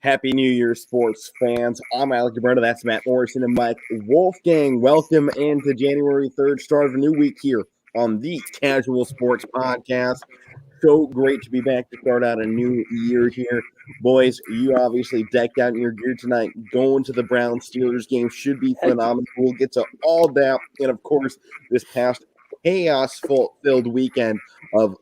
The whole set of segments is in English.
Happy New Year, sports fans. I'm Alek, that's Matt Morrison, and Mike Wolfgang. Welcome into January 3rd, start of a new week here on the Casual Sports Podcast. So great to be back to start out a new year here. Boys, you obviously decked out in your gear tonight. Going to the Browns-Steelers game should be phenomenal. We'll get to all that. And, of course, this past chaos-filled weekend of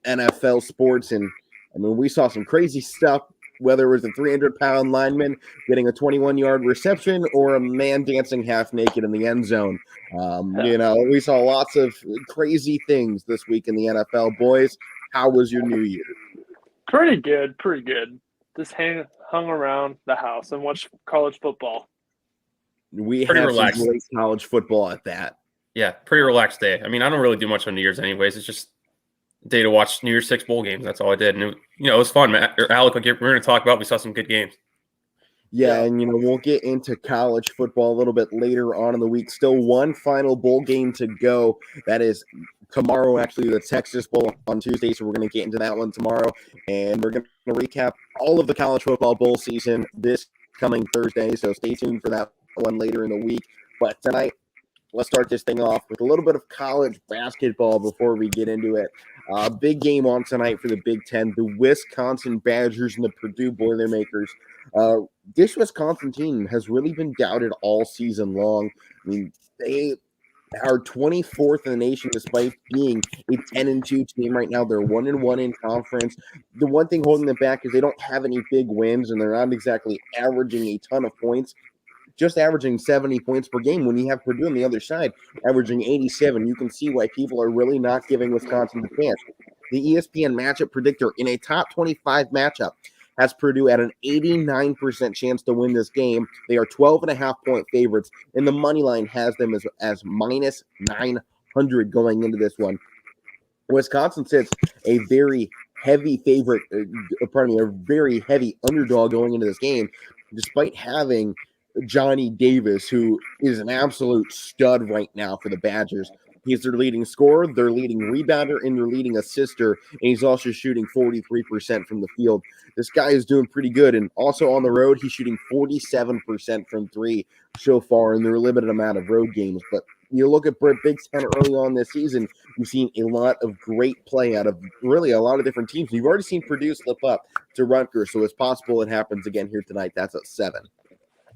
NFL sports. And, I mean, we saw some crazy stuff, whether it was a 300-pound lineman getting a 21-yard reception or a man dancing half naked in the end zone. We saw lots of crazy things this week in the NFL. Boys, how was your New Year? Pretty good. Just hung around the house and watched college football. We had some great college football at that. Yeah, pretty relaxed day. I mean, I don't really do much on New Year's anyways. It's just a day to watch New Year's 6 bowl games. That's all I did. And, it was fun, man. Alek, like we're going to talk about, we saw some good games. Yeah, and, we'll get into college football a little bit later on in the week. Still one final bowl game to go. That is tomorrow, actually, the Texas Bowl on Tuesday, so we're going to get into that one tomorrow. And we're going to recap all of the college football bowl season this coming Thursday, so stay tuned for that one later in the week. But tonight, let's start this thing off with a little bit of college basketball before we get into it. Big game on tonight for the Big Ten, the Wisconsin Badgers and the Purdue Boilermakers. This Wisconsin team has really been doubted all season long. I mean, they are 24th in the nation despite being a 10-2 team right now. They're 1-1 in conference. The one thing holding them back is they don't have any big wins, and they're not exactly averaging a ton of points. Just averaging 70 points per game. When you have Purdue on the other side averaging 87, you can see why people are really not giving Wisconsin the chance. The ESPN matchup predictor in a top 25 matchup has Purdue at an 89% chance to win this game. They are 12.5-point favorites, and the money line has them as minus 900 going into this one. Wisconsin sits a very heavy favorite, a very heavy underdog going into this game, despite having Johnny Davis, who is an absolute stud right now for the Badgers. He's their leading scorer, their leading rebounder, and their leading assister, and he's also shooting 43% from the field. This guy is doing pretty good, and also on the road, he's shooting 47% from three so far in their limited amount of road games. But you look at Big Ten early on this season, you've seen a lot of great play out of really a lot of different teams. You've already seen Purdue slip up to Rutgers, so it's possible it happens again here tonight. That's at 7.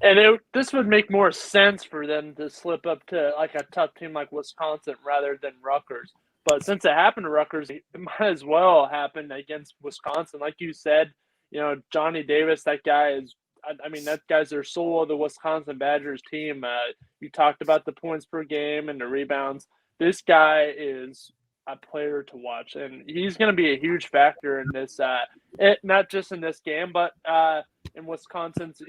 And this would make more sense for them to slip up to like a tough team like Wisconsin rather than Rutgers. But since it happened to Rutgers, it might as well happen against Wisconsin. Like you said, Johnny Davis, that guy is – I mean, that guy's their soul of the Wisconsin Badgers team. You talked about the points per game and the rebounds. This guy is a player to watch, and he's going to be a huge factor in this not just in this game, but in Wisconsin's,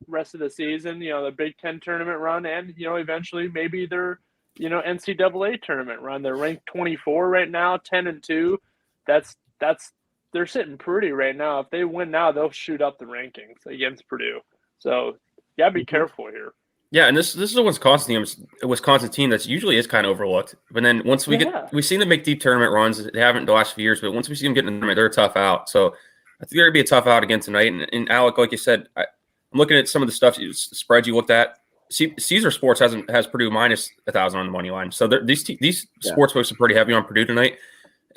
rest of the season, the Big Ten tournament run, and, eventually maybe their, NCAA tournament run. They're ranked 24 right now, 10-2. They're sitting pretty right now. If they win now, they'll shoot up the rankings against Purdue. So, you got to be careful here. Yeah, and this is a Wisconsin team that's usually is kind of overlooked. But then once we've seen them make deep tournament runs. They haven't the last few years, but once we see them get in the tournament, they're a tough out. So I think they're going to be a tough out again tonight. And Alek, like you said, I'm looking at some of the stuff, spreads you looked at. Caesar Sports has Purdue minus 1,000 on the money line. So these sports books are pretty heavy on Purdue tonight,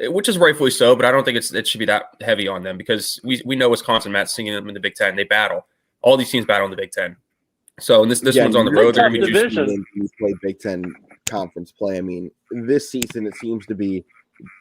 which is rightfully so. But I don't think it should be that heavy on them because we know Wisconsin, Matt's singing them in the Big Ten. They battle. All these teams battle in the Big Ten. So and this one's on the road. They're going to be juicing. You play Big Ten conference play. I mean, this season it seems to be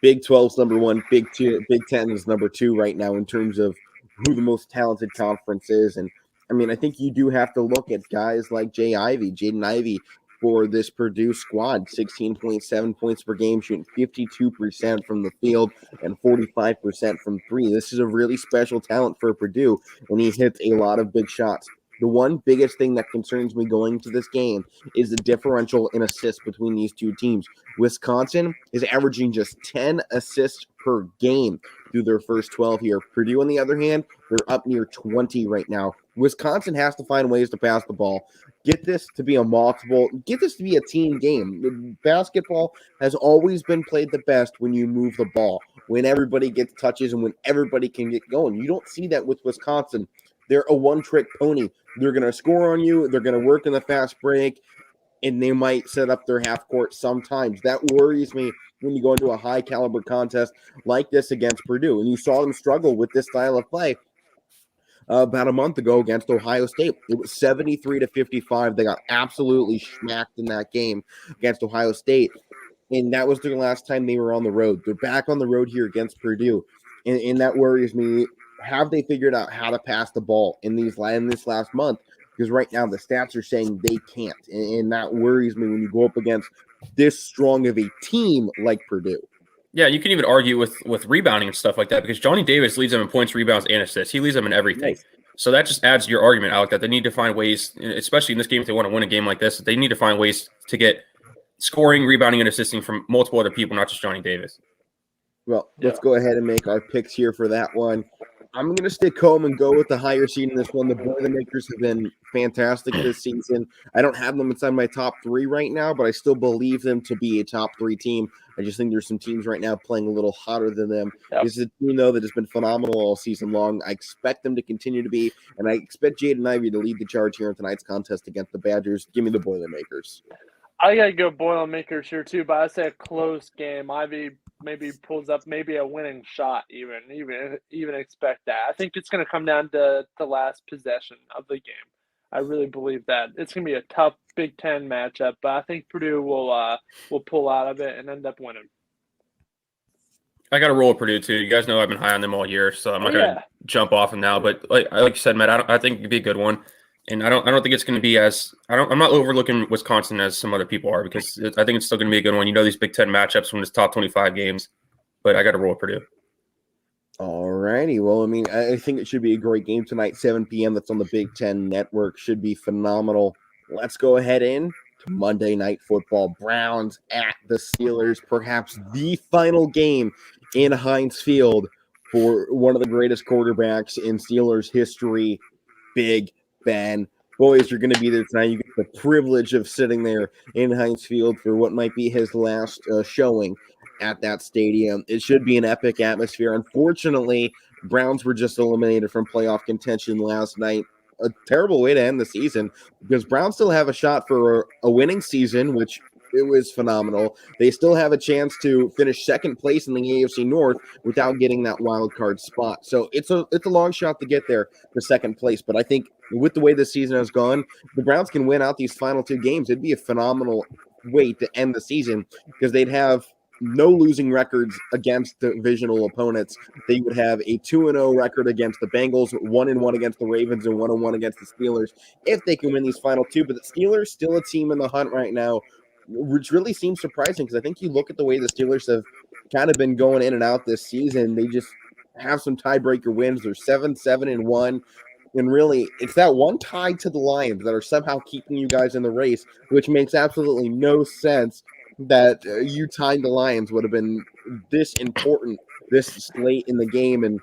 Big 12's number one, Big 10 is number 2 right now in terms of who the most talented conference is. And I mean, I think you do have to look at guys like Jaden Ivey for this Purdue squad. 16.7 points per game, shooting 52% from the field and 45% from three. This is a really special talent for Purdue, and he hits a lot of big shots. The one biggest thing that concerns me going to this game is the differential in assists between these two teams. Wisconsin is averaging just 10 assists per game through their first 12 here. Purdue, on the other hand, they're up near 20 right now. Wisconsin has to find ways to pass the ball. Get this to be a team game. Basketball has always been played the best when you move the ball, when everybody gets touches and when everybody can get going. You don't see that with Wisconsin. They're a one-trick pony. They're going to score on you. They're going to work in the fast break, and they might set up their half court sometimes. That worries me when you go into a high-caliber contest like this against Purdue. And you saw them struggle with this style of play about a month ago against Ohio State. It was 73-55. They got absolutely smacked in that game against Ohio State. And that was their last time they were on the road. They're back on the road here against Purdue. And that worries me. Have they figured out how to pass the ball in this last month? Because right now the stats are saying they can't. And that worries me when you go up against this strong of a team like Purdue. Yeah, you can even argue with rebounding and stuff like that because Johnny Davis leads them in points, rebounds, and assists. He leads them in everything. Nice. So that just adds to your argument, Alek, that they need to find ways, especially in this game, if they want to win a game like this, they need to find ways to get scoring, rebounding, and assisting from multiple other people, not just Johnny Davis. Well, let's go ahead and make our picks here for that one. I'm going to stick home and go with the higher seed in this one. The Boilermakers have been fantastic this season. I don't have them inside my top 3 right now, but I still believe them to be a top 3 team. I just think there's some teams right now playing a little hotter than them. Yep. This is a team, though, that has been phenomenal all season long. I expect them to continue to be, and I expect Jaden Ivey to lead the charge here in tonight's contest against the Badgers. Give me the Boilermakers. I got to go Boilermakers here, too, but I say a close game. Ivy maybe pulls up maybe a winning shot even expect that. I think it's going to come down to the last possession of the game. I really believe that. It's going to be a tough Big Ten matchup, but I think Purdue will pull out of it and end up winning. I got to roll with Purdue, too. You guys know I've been high on them all year, so I'm not going to jump off them now. But like you said, Matt, I think it could be a good one. And I don't think it's going to be I'm not overlooking Wisconsin as some other people are because I think it's still going to be a good one. You know these Big Ten matchups when it's top 25 games, but I got to roll with Purdue. All righty. Well, I mean, I think it should be a great game tonight, 7 p.m. That's on the Big Ten Network. Should be phenomenal. Let's go ahead to Monday Night Football. Browns at the Steelers, perhaps the final game in Heinz Field for one of the greatest quarterbacks in Steelers history, Big Ben. Boys, you're going to be there tonight. You get the privilege of sitting there in Heinz Field for what might be his last showing at that stadium. It should be an epic atmosphere. Unfortunately, Browns were just eliminated from playoff contention last night. A terrible way to end the season because Browns still have a shot for a winning season, which it was phenomenal. They still have a chance to finish second place in the AFC North without getting that wild card spot. So it's a long shot to get there for second place. But I think with the way the season has gone, the Browns can win out these final 2 games. It'd be a phenomenal way to end the season because they'd have no losing records against divisional opponents. They would have a 2-0 record against the Bengals, 1-1 against the Ravens, and 1-1 against the Steelers if they can win these final 2. But the Steelers still a team in the hunt right now, which really seems surprising because I think you look at the way the Steelers have kind of been going in and out this season. They just have some tiebreaker wins. They're 7-1. And really, it's that one tie to the Lions that are somehow keeping you guys in the race, which makes absolutely no sense that you tying the Lions would have been this important, this late in the game. And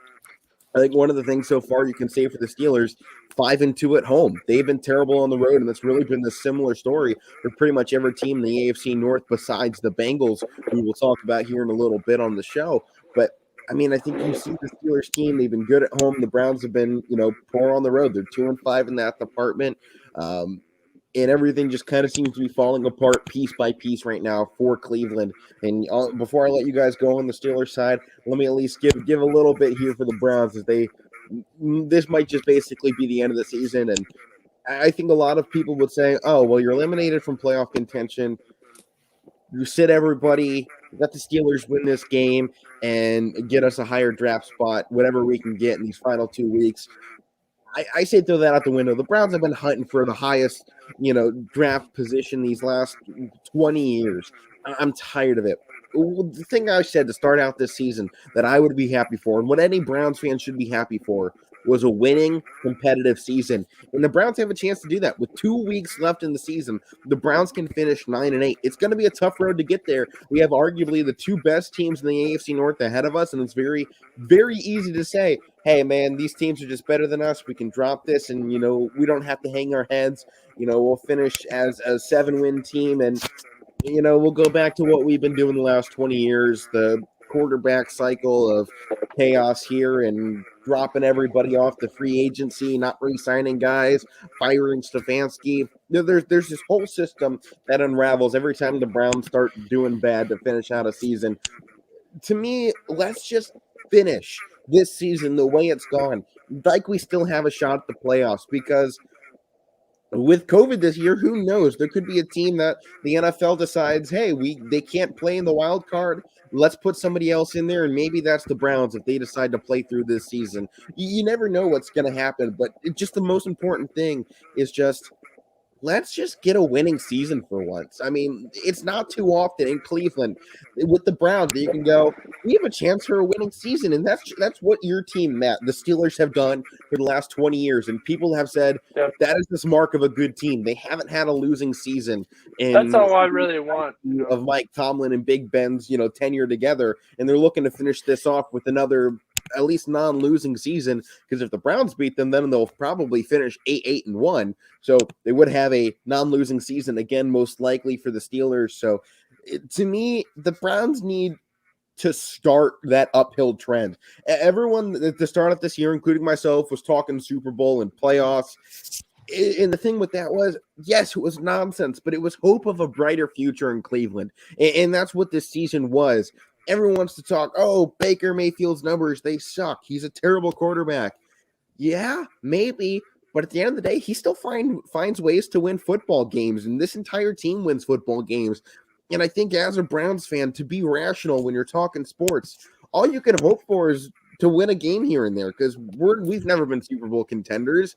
I think one of the things so far you can say for the Steelers, 5-2 at home. They've been terrible on the road, and that's really been the similar story for pretty much every team in the AFC North besides the Bengals, who we'll talk about here in a little bit on the show. But I mean, I think you see the Steelers team, they've been good at home. The Browns have been, poor on the road. They're 2-5 in that department. And everything just kind of seems to be falling apart piece by piece right now for Cleveland. And before I let you guys go on the Steelers side, let me at least give a little bit here for the Browns as this might just basically be the end of the season. And I think a lot of people would say, oh, well, you're eliminated from playoff contention. You sit everybody, let the Steelers win this game and get us a higher draft spot, whatever we can get in these final 2 weeks. I say throw that out the window. The Browns have been hunting for the highest, draft position these last 20 years. I'm tired of it. The thing I said to start out this season that I would be happy for, and what any Browns fan should be happy for, was a winning, competitive season. And the Browns have a chance to do that. With 2 weeks left in the season, the Browns can finish 9-8. It's going to be a tough road to get there. We have arguably the 2 best teams in the AFC North ahead of us, and it's very, very easy to say, hey, man, these teams are just better than us. We can drop this, and, we don't have to hang our heads. We'll finish as a 7-win team, and, we'll go back to what we've been doing the last 20 years, the quarterback cycle of chaos here and dropping everybody off the free agency, not re-signing guys, firing Stefanski. There's this whole system that unravels every time the Browns start doing bad to finish out a season. To me, let's just finish this season the way it's gone, like we still have a shot at the playoffs, because with COVID this year, who knows? There could be a team that the NFL decides, hey, they can't play in the wild card. Let's put somebody else in there, and maybe that's the Browns if they decide to play through this season. You never know what's going to happen, but just the most important thing is just let's just get a winning season for once. I mean, it's not too often in Cleveland with the Browns that you can go, we have a chance for a winning season. And that's what your team, Matt, the Steelers have done for the last 20 years. And people have said that is this mark of a good team. They haven't had a losing season. That's all I really want. Of Mike Tomlin and Big Ben's, tenure together. And they're looking to finish this off with another at least non-losing season, because if the Browns beat them, then they'll probably finish 8-1. So they would have a non-losing season again, most likely for the Steelers. So to me, the Browns need to start that uphill trend. Everyone at the start of this year, including myself, was talking Super Bowl and playoffs. And the thing with that was, yes, it was nonsense, but it was hope of a brighter future in Cleveland. And that's what this season was. Everyone wants to talk, oh, Baker Mayfield's numbers, they suck. He's a terrible quarterback. Yeah, maybe. But at the end of the day, he still finds ways to win football games. And this entire team wins football games. And I think as a Browns fan, to be rational when you're talking sports, all you can hope for is to win a game here and there, because we've never been Super Bowl contenders.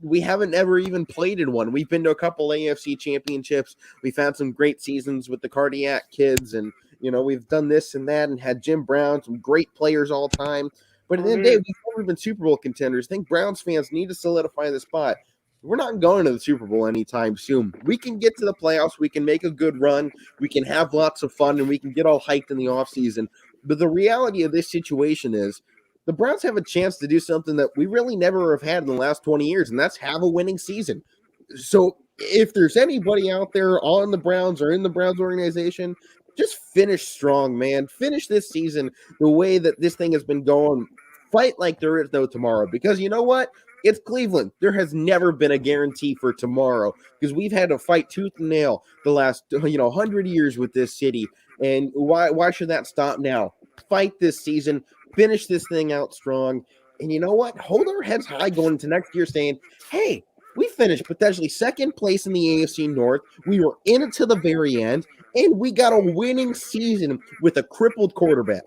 We haven't ever even played in one. We've been to a couple AFC championships. We've had some great seasons with the Cardiac Kids, and we've done this and that and had Jim Brown, some great players all time. But at the end of the day, we've never been Super Bowl contenders. I think Browns fans need to solidify the spot. We're not going to the Super Bowl anytime soon. We can get to the playoffs. We can make a good run. We can have lots of fun, and we can get all hyped in the offseason. But the reality of this situation is the Browns have a chance to do something that we really never have had in the last 20 years, and that's have a winning season. So if there's anybody out there on the Browns or in the Browns organization, just finish strong, man. Finish this season the way that this thing has been going. Fight like there is no tomorrow, because you know what? It's Cleveland. There has never been a guarantee for tomorrow, because we've had to fight tooth and nail the last 100 years with this city. And why should that stop now? Fight this season. Finish this thing out strong. And you know what? Hold our heads high going into next year saying, hey, we finished potentially second place in the AFC North. We were in it to the very end, and we got a winning season with a crippled quarterback.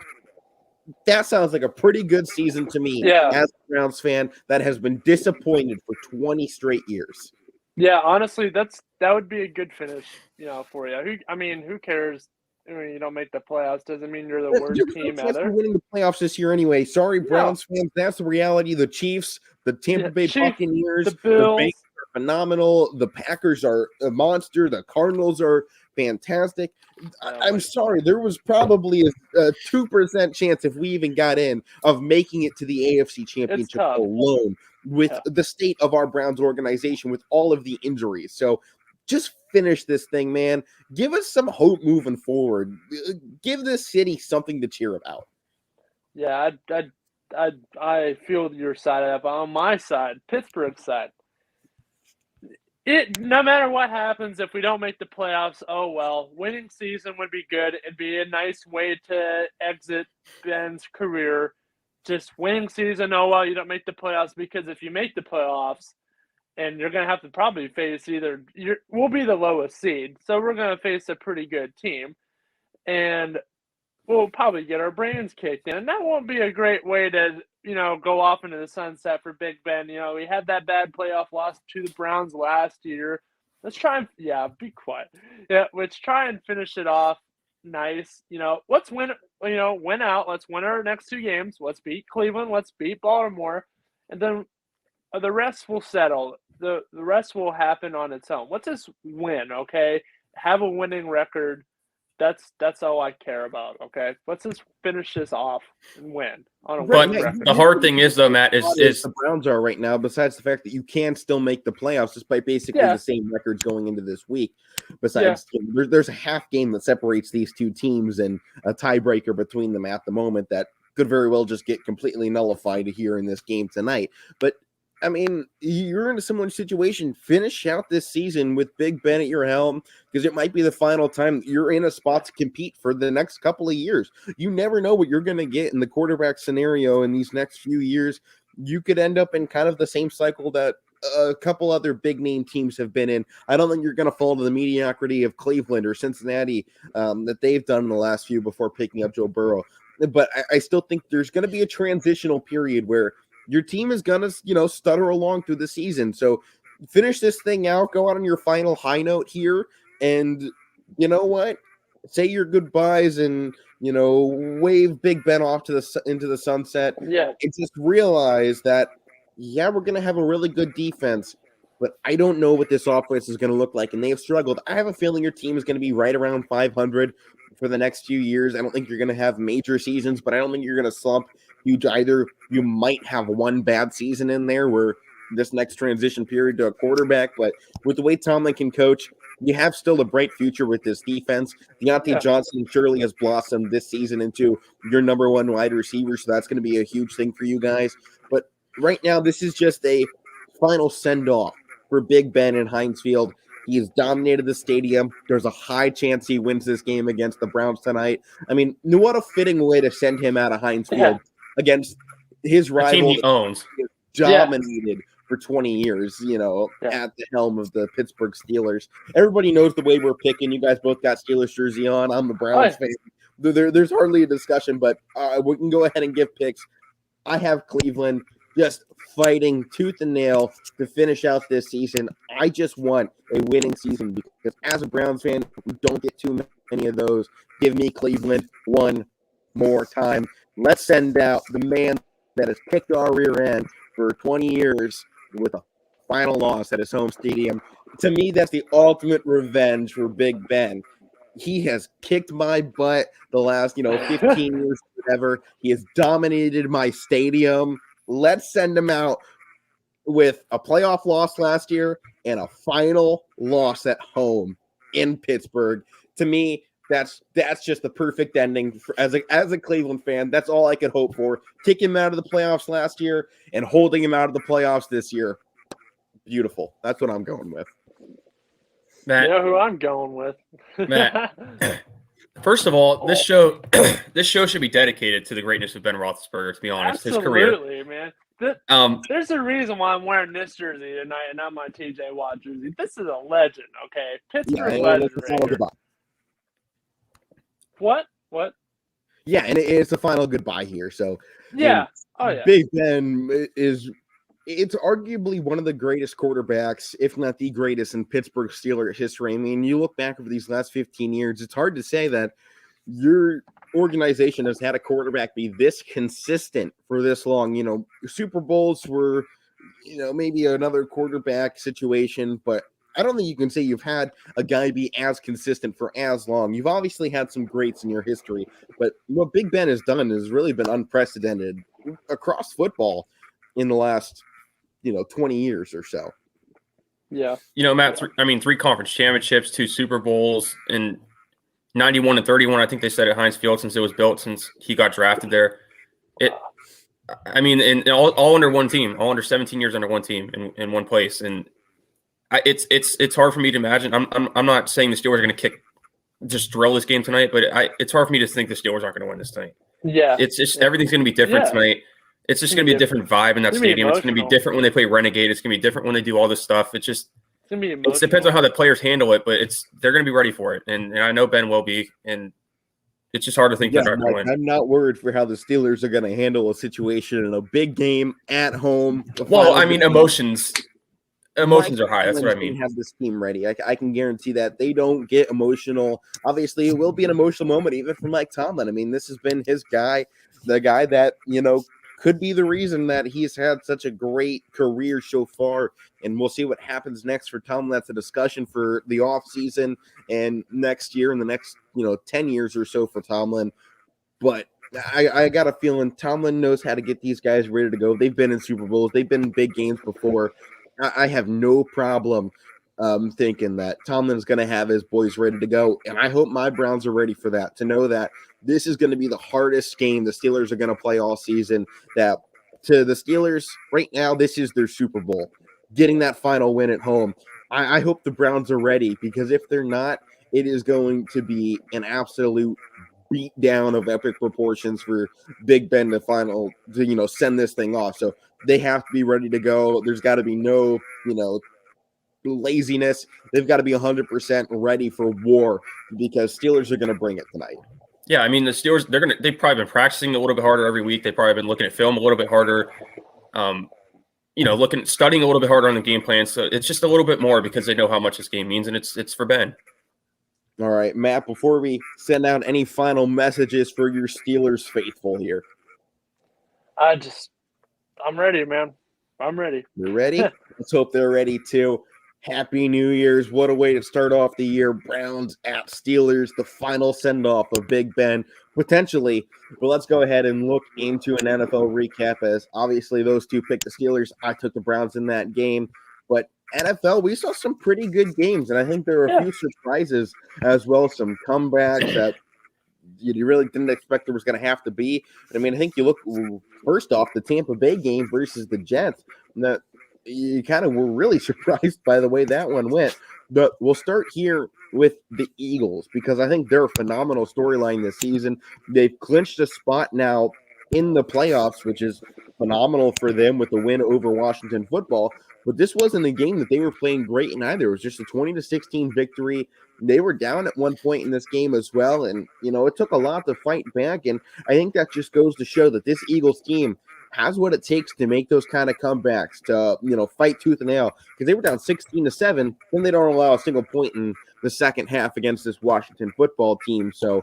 That sounds like a pretty good season to me as a Browns fan that has been disappointed for 20 straight years. Yeah, honestly, that would be a good finish, for you. Who cares? You don't make the playoffs doesn't mean you're the worst team ever. Winning the playoffs this year anyway. Sorry, Browns fans. That's the reality. The Chiefs, the Tampa Bay Buccaneers, the Bengals are phenomenal. The Packers are a monster. The Cardinals are fantastic. I'm sorry. There was probably a 2% chance, if we even got in, of making it to the AFC Championship alone with the state of our Browns organization, with all of the injuries. So just finish this thing, man. Give us some hope moving forward. Give this city something to cheer about. Yeah, I feel your side of that. But on my side, Pittsburgh side, no matter what happens, if we don't make the playoffs, oh well. Winning season would be good. It'd be a nice way to exit Ben's career. Just winning season, oh well, you don't make the playoffs, because if you make the playoffs, and you're going to have to probably face we'll be the lowest seed. So we're going to face a pretty good team. And we'll probably get our brains kicked in. And that won't be a great way to, go off into the sunset for Big Ben. We had that bad playoff loss to the Browns last year. Let's try and, be quiet. Yeah, let's try and finish it off nice. Let's win out. Let's win our next two games. Let's beat Cleveland. Let's beat Baltimore. And then the rest will settle. The rest will happen on its own. Let's just win, okay? Have a winning record. That's all I care about, okay? Let's just finish this off and win on a winning record. The hard thing is, though, Matt, is the Browns are right now, besides the fact that you can still make the playoffs despite basically the same records going into this week. Besides, there's a half game that separates these two teams and a tiebreaker between them at the moment that could very well just get completely nullified here in this game tonight. But I mean, you're in a similar situation. Finish out this season with Big Ben at your helm, because it might be the final time you're in a spot to compete for the next couple of years. You never know what you're going to get in the quarterback scenario in these next few years. You could end up in kind of the same cycle that a couple other big name teams have been in. I don't think you're going to fall to the mediocrity of Cleveland or Cincinnati that they've done in the last few before picking up Joe Burrow. But I still think there's going to be a transitional period where your team is going to, stutter along through the season. So finish this thing out, go out on your final high note here, and you know what? Say your goodbyes and, wave Big Ben off into the sunset. Yeah. And just realize that, we're going to have a really good defense, but I don't know what this offense is going to look like, and they have struggled. I have a feeling your team is going to be right around 500 for the next few years. I don't think you're going to have major seasons, but I don't think you're going to slump huge either. You might have one bad season in there where this next transition period to a quarterback, but with the way Tomlin can coach, you have still a bright future with this defense. Deontay Johnson surely has blossomed this season into your number one wide receiver, so that's going to be a huge thing for you guys. But right now, this is just a final send-off for Big Ben in Heinz Field. He has dominated the stadium. There's a high chance he wins this game against the Browns tonight. I mean, what a fitting way to send him out of Heinz Field against his rival team he owns. Dominated for 20 years, at the helm of the Pittsburgh Steelers. Everybody knows the way we're picking. You guys both got Steelers jersey on. I'm the Browns fan. There's hardly a discussion, but we can go ahead and give picks. I have Cleveland just fighting tooth and nail to finish out this season. I just want a winning season because as a Browns fan, you don't get too many of those. Give me Cleveland one more time. Let's send out the man that has kicked our rear end for 20 years with a final loss at his home stadium. To me, that's the ultimate revenge for Big Ben. He has kicked my butt the last, 15 years, whatever. He has dominated my stadium. Let's send him out with a playoff loss last year and a final loss at home in Pittsburgh. To me, that's just the perfect ending as a Cleveland fan. That's all I could hope for. Kick him out of the playoffs last year and holding him out of the playoffs this year. Beautiful. That's what I'm going with. Matt, you know who I'm going with? Matt, first of all, this show should be dedicated to the greatness of Ben Roethlisberger, to be honest. Absolutely, his career. Man. There's a reason why I'm wearing this jersey tonight and not my TJ Watt jersey. This is a legend, okay? Pittsburgh legend. What? Yeah, and it's a final goodbye here. So yeah. Big Ben it's arguably one of the greatest quarterbacks, if not the greatest, in Pittsburgh Steelers history. I mean, you look back over these last 15 years, it's hard to say that your organization has had a quarterback be this consistent for this long. Super Bowls were, maybe another quarterback situation, but I don't think you can say you've had a guy be as consistent for as long. You've obviously had some greats in your history, but what Big Ben has done has really been unprecedented across football in the last 20 years or so. Yeah. Matt, 3 conference championships, 2 Super Bowls, and 91 and 31, I think they said at Heinz Field since it was built, since he got drafted there. And all under one team, all under 17 years under one team in one place. And it's hard for me to imagine. I'm not saying the Steelers are going to just drill this game tonight, but it's hard for me to think the Steelers aren't going to win this tonight. Yeah. It's just everything's going to be different tonight. It's just going to be a different vibe in that stadium. It's going to be different when they play Renegade. It's going to be different when they do all this stuff. It's going to be emotional. It depends on how the players handle it, but they're going to be ready for it. And I know Ben will be. And it's just hard to think they're not going to win. I'm not worried for how the Steelers are going to handle a situation in a big game at home. Well, emotions are high. That's what I mean. Have this team ready. I can guarantee that they don't get emotional. Obviously, it will be an emotional moment, even for Mike Tomlin. I mean, this has been his guy, the guy that, could be the reason that he's had such a great career so far. And we'll see what happens next for Tomlin. That's a discussion for the offseason and next year and the next, 10 years or so for Tomlin. But I got a feeling Tomlin knows how to get these guys ready to go. They've been in Super Bowls. They've been in big games before. I have no problem thinking that Tomlin's going to have his boys ready to go. And I hope my Browns are ready for that, to know that this is going to be the hardest game the Steelers are going to play all season. That to the Steelers right now, this is their Super Bowl, getting that final win at home. I hope the Browns are ready, because if they're not, it is going to be an absolute beat down of epic proportions for Big Ben to send this thing off. So they have to be ready to go. There's got to be no, laziness. They've got to be 100% ready for war, because Steelers are going to bring it tonight. Yeah, I mean, the Steelers, they've probably been practicing a little bit harder every week. They've probably been looking at film a little bit harder. Studying a little bit harder on the game plan. So it's just a little bit more, because they know how much this game means, and it's for Ben. All right, Matt, before we send out any final messages for your Steelers faithful here. I'm ready, man. I'm ready. You're ready? Let's hope they're ready too. Happy New Year's. What a way to start off the year. Browns at Steelers, the final send-off of Big Ben, potentially. But let's go ahead and look into an NFL recap, as obviously those two picked the Steelers. I took the Browns in that game. But NFL, we saw some pretty good games, and I think there were a few surprises as well, some comebacks that you really didn't expect there was going to have to be. I mean, I think you look first off the Tampa Bay game versus the Jets, that you kind of were really surprised by the way that one went. But we'll start here with the Eagles, because I think they're a phenomenal storyline this season. They've clinched a spot now in the playoffs, which is phenomenal for them with the win over Washington Football. But this wasn't a game that they were playing great in either. It was just a 20-16 victory. They were down at one point in this game as well. And, it took a lot to fight back. And I think that just goes to show that this Eagles team has what it takes to make those kind of comebacks, to, fight tooth and nail. Because they were down 16-7, then they don't allow a single point in the second half against this Washington Football team. So,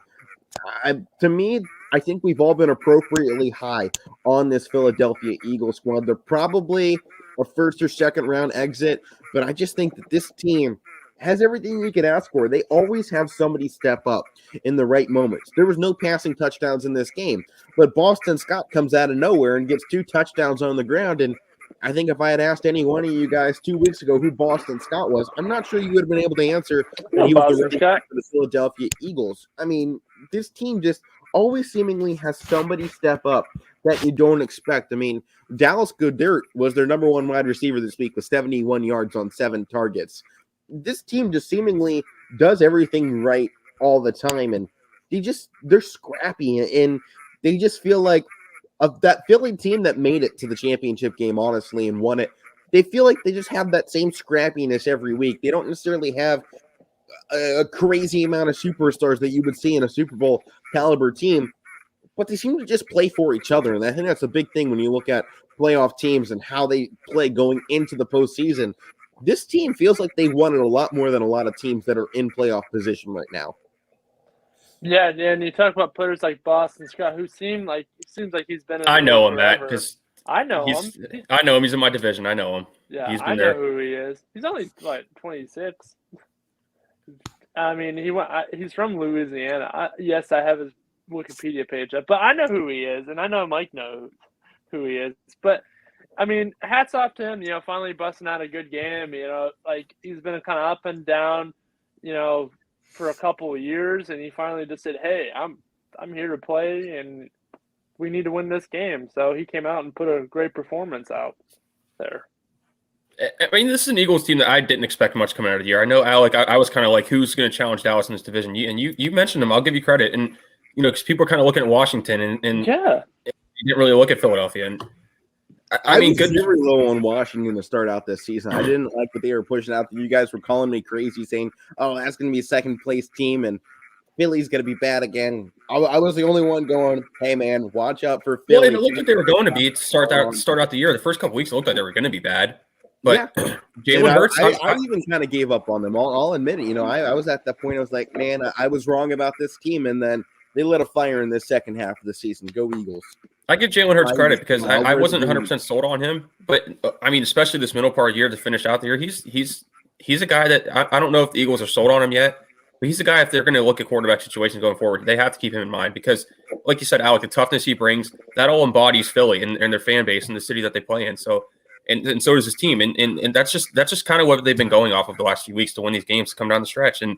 to me, I think we've all been appropriately high on this Philadelphia Eagles squad. They're probably a first or second round exit, but I just think that this team has everything you could ask for. They always have somebody step up in the right moments. There was no passing touchdowns in this game, but Boston Scott comes out of nowhere and gets 2 touchdowns on the ground. And I think if I had asked any one of you guys 2 weeks ago who Boston Scott was, I'm not sure you would have been able to answer that he was the running back for the Philadelphia Eagles. I mean, this team just always seemingly has somebody step up that you don't expect. I mean, Dallas Goedert was their number 1 wide receiver this week with 71 yards on 7 targets. This team just seemingly does everything right all the time, and they're scrappy, and they just feel like that Philly team that made it to the championship game, honestly, and won it. They feel like they just have that same scrappiness every week. They don't necessarily have a crazy amount of superstars that you would see in a Super Bowl caliber team, but they seem to just play for each other. And I think that's a big thing when you look at playoff teams and how they play going into the postseason. This team feels like they won it a lot more than a lot of teams that are in playoff position right now. Yeah, and you talk about players like Boston Scott, who seems like he's been in I know him, Matt, because I know him. I know him. He's in my division. I know him. Yeah, he's been I know there. who he is. He's only 26. I mean, he's from Louisiana. Yes, I have his Wikipedia page up, but I know who he is, and I know Mike knows who he is. But I mean, hats off to him. Finally busting out a good game. He's been kind of up and down, for a couple of years, and he finally just said, "Hey, I'm here to play, and we need to win this game." So he came out and put a great performance out there. I mean, this is an Eagles team that I didn't expect much coming out of the year. I know, Alek, I was kind of like, who's going to challenge Dallas in this division? You mentioned them. I'll give you credit. And, because people are kind of looking at Washington, and yeah, you didn't really look at Philadelphia. And I mean, was very low on Washington to start out this season. I didn't like what they were pushing out. You guys were calling me crazy, saying, "Oh, that's going to be a second-place team, and Philly's going to be bad again." I was the only one going, "Hey, man, watch out for Philly." Well, it looked like they were going to be to start out the year. The first couple weeks, it looked like they were going to be bad. But yeah. Jalen Hurts, I even kind of gave up on them. I'll admit it. I was at that point. I was like, man, I was wrong about this team, and then they lit a fire in the second half of the season. Go Eagles! I give Jalen Hurts credit because I wasn't 100% sold on him, but I mean, especially this middle part of the year to finish out the year, he's a guy that I don't know if the Eagles are sold on him yet, but he's a guy if they're going to look at quarterback situations going forward, they have to keep him in mind because, like you said, Alek, the toughness he brings that all embodies Philly and their fan base and the city that they play in. So. and so does his team. And that's just kind of what they've been going off of the last few weeks to win these games to come down the stretch. And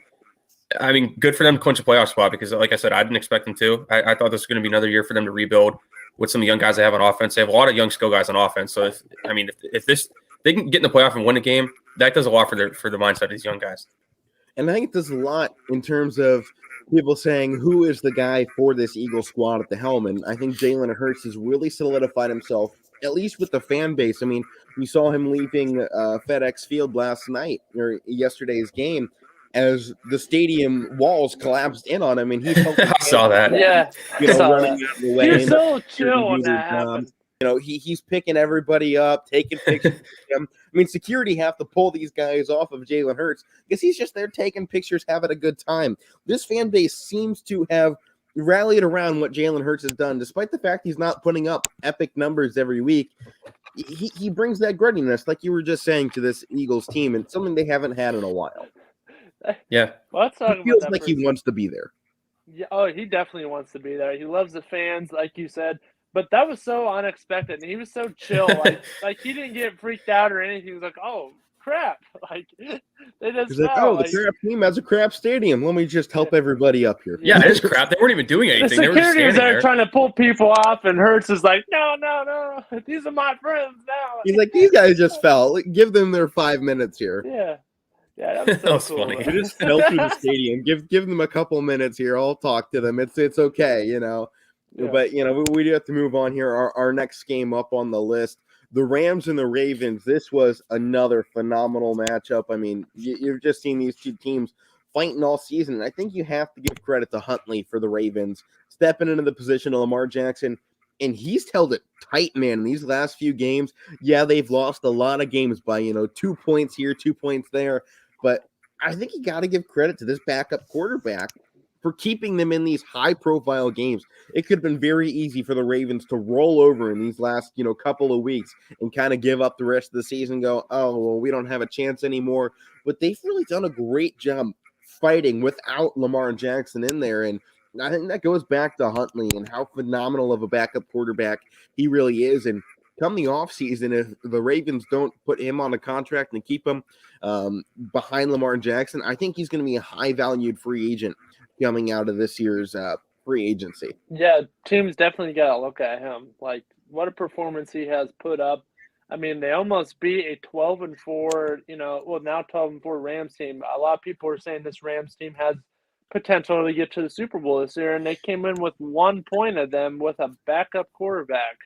I mean, good for them to clinch a playoff spot because, like I said, I didn't expect them to. I thought this was going to be another year for them to rebuild with some of the young guys they have on offense. They have a lot of young skill guys on offense. So if they can get in the playoff and win a game, that does a lot for the mindset of these young guys. And I think it does a lot in terms of people saying who is the guy for this Eagles squad at the helm. And I think Jalen Hurts has really solidified himself, at least with the fan base. I mean, we saw him leaving FedEx Field last night or yesterday's game as the stadium walls collapsed in on him, and he felt I saw that. Yeah, running out of the way. He was so chill when that happened. He's picking everybody up, taking pictures of him. I mean, security have to pull these guys off of Jalen Hurts because he's just there taking pictures, having a good time. This fan base seems to have rallied around what Jalen Hurts has done, despite the fact he's not putting up epic numbers every week. He brings that grittiness, like you were just saying, to this Eagles team, and something they haven't had in a while. Yeah, let's talk it feels about that like he wants to be there. Yeah, he definitely wants to be there. He loves the fans, like you said. But that was so unexpected, and he was so chill. Like he didn't get freaked out or anything. He was like, "Oh crap!" Like they just. He's like, "Oh, the crap team has a crap stadium. Let me just help everybody up here." Yeah, it is crap. They weren't even doing anything. The security was there trying to pull people off, and Hurts is like, "No, these are my friends now." He's like, "These guys just fell. Give them their 5 minutes here." Yeah, that was so cool. Funny. We just fell through the stadium. Give them a couple minutes here. I'll talk to them. It's okay, Yeah. But we do have to move on here. Our next game up on the list, the Rams and the Ravens. This was another phenomenal matchup. I mean, you've just seen these two teams fighting all season. And I think you have to give credit to Huntley for the Ravens stepping into the position of Lamar Jackson, and he's held it tight, man. In these last few games, yeah, they've lost a lot of games by 2 points here, 2 points there, but I think you got to give credit to this backup quarterback for keeping them in these high-profile games. It could have been very easy for the Ravens to roll over in these last, couple of weeks and kind of give up the rest of the season, go, oh, well, we don't have a chance anymore. But they've really done a great job fighting without Lamar Jackson in there, and I think that goes back to Huntley and how phenomenal of a backup quarterback he really is. And come the offseason, if the Ravens don't put him on a contract and keep him behind Lamar Jackson, I think he's going to be a high-valued free agent coming out of this year's free agency. Yeah, teams definitely got to look at him. Like, what a performance he has put up. I mean, they almost beat a 12-4, now 12-4 Rams team. A lot of people are saying this Rams team has potential to get to the Super Bowl this year, and they came in with 1 point of them with a backup quarterback.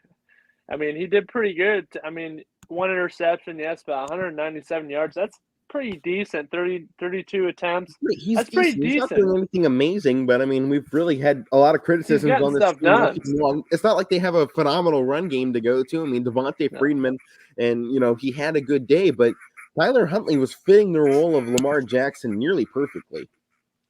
I mean, he did pretty good. I mean, one interception, yes, but 197 yards. That's pretty decent. 32 attempts. That's pretty decent. He's not doing anything amazing, but I mean, we've really had a lot of criticisms on this team. It's not like they have a phenomenal run game to go to. I mean, Devontae Freeman, and he had a good day, but Tyler Huntley was fitting the role of Lamar Jackson nearly perfectly.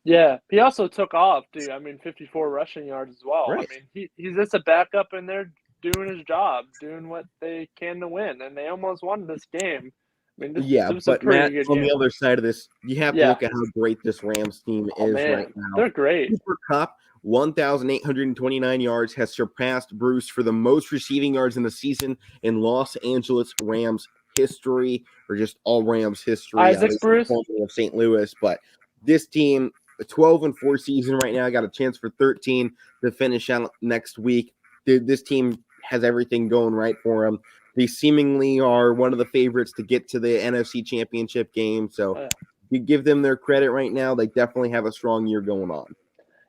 Yeah, he also took off, dude. I mean, 54 rushing yards as well. Right. I mean, he's just a backup in there doing his job, doing what they can to win, and they almost won this game. I mean, this but Matt, on the other side of this, you have to look at how great this Rams team is right now. They're great. Cooper Kupp, 1,829 yards, has surpassed Bruce for the most receiving yards in the season in Los Angeles Rams history, or just all Rams history. Isaac Bruce of St. Louis, but this team, a 12-4 season right now, got a chance for 13 to finish out next week. This team has everything going right for them. They seemingly are one of the favorites to get to the NFC Championship game. So you give them their credit right now. They definitely have a strong year going on.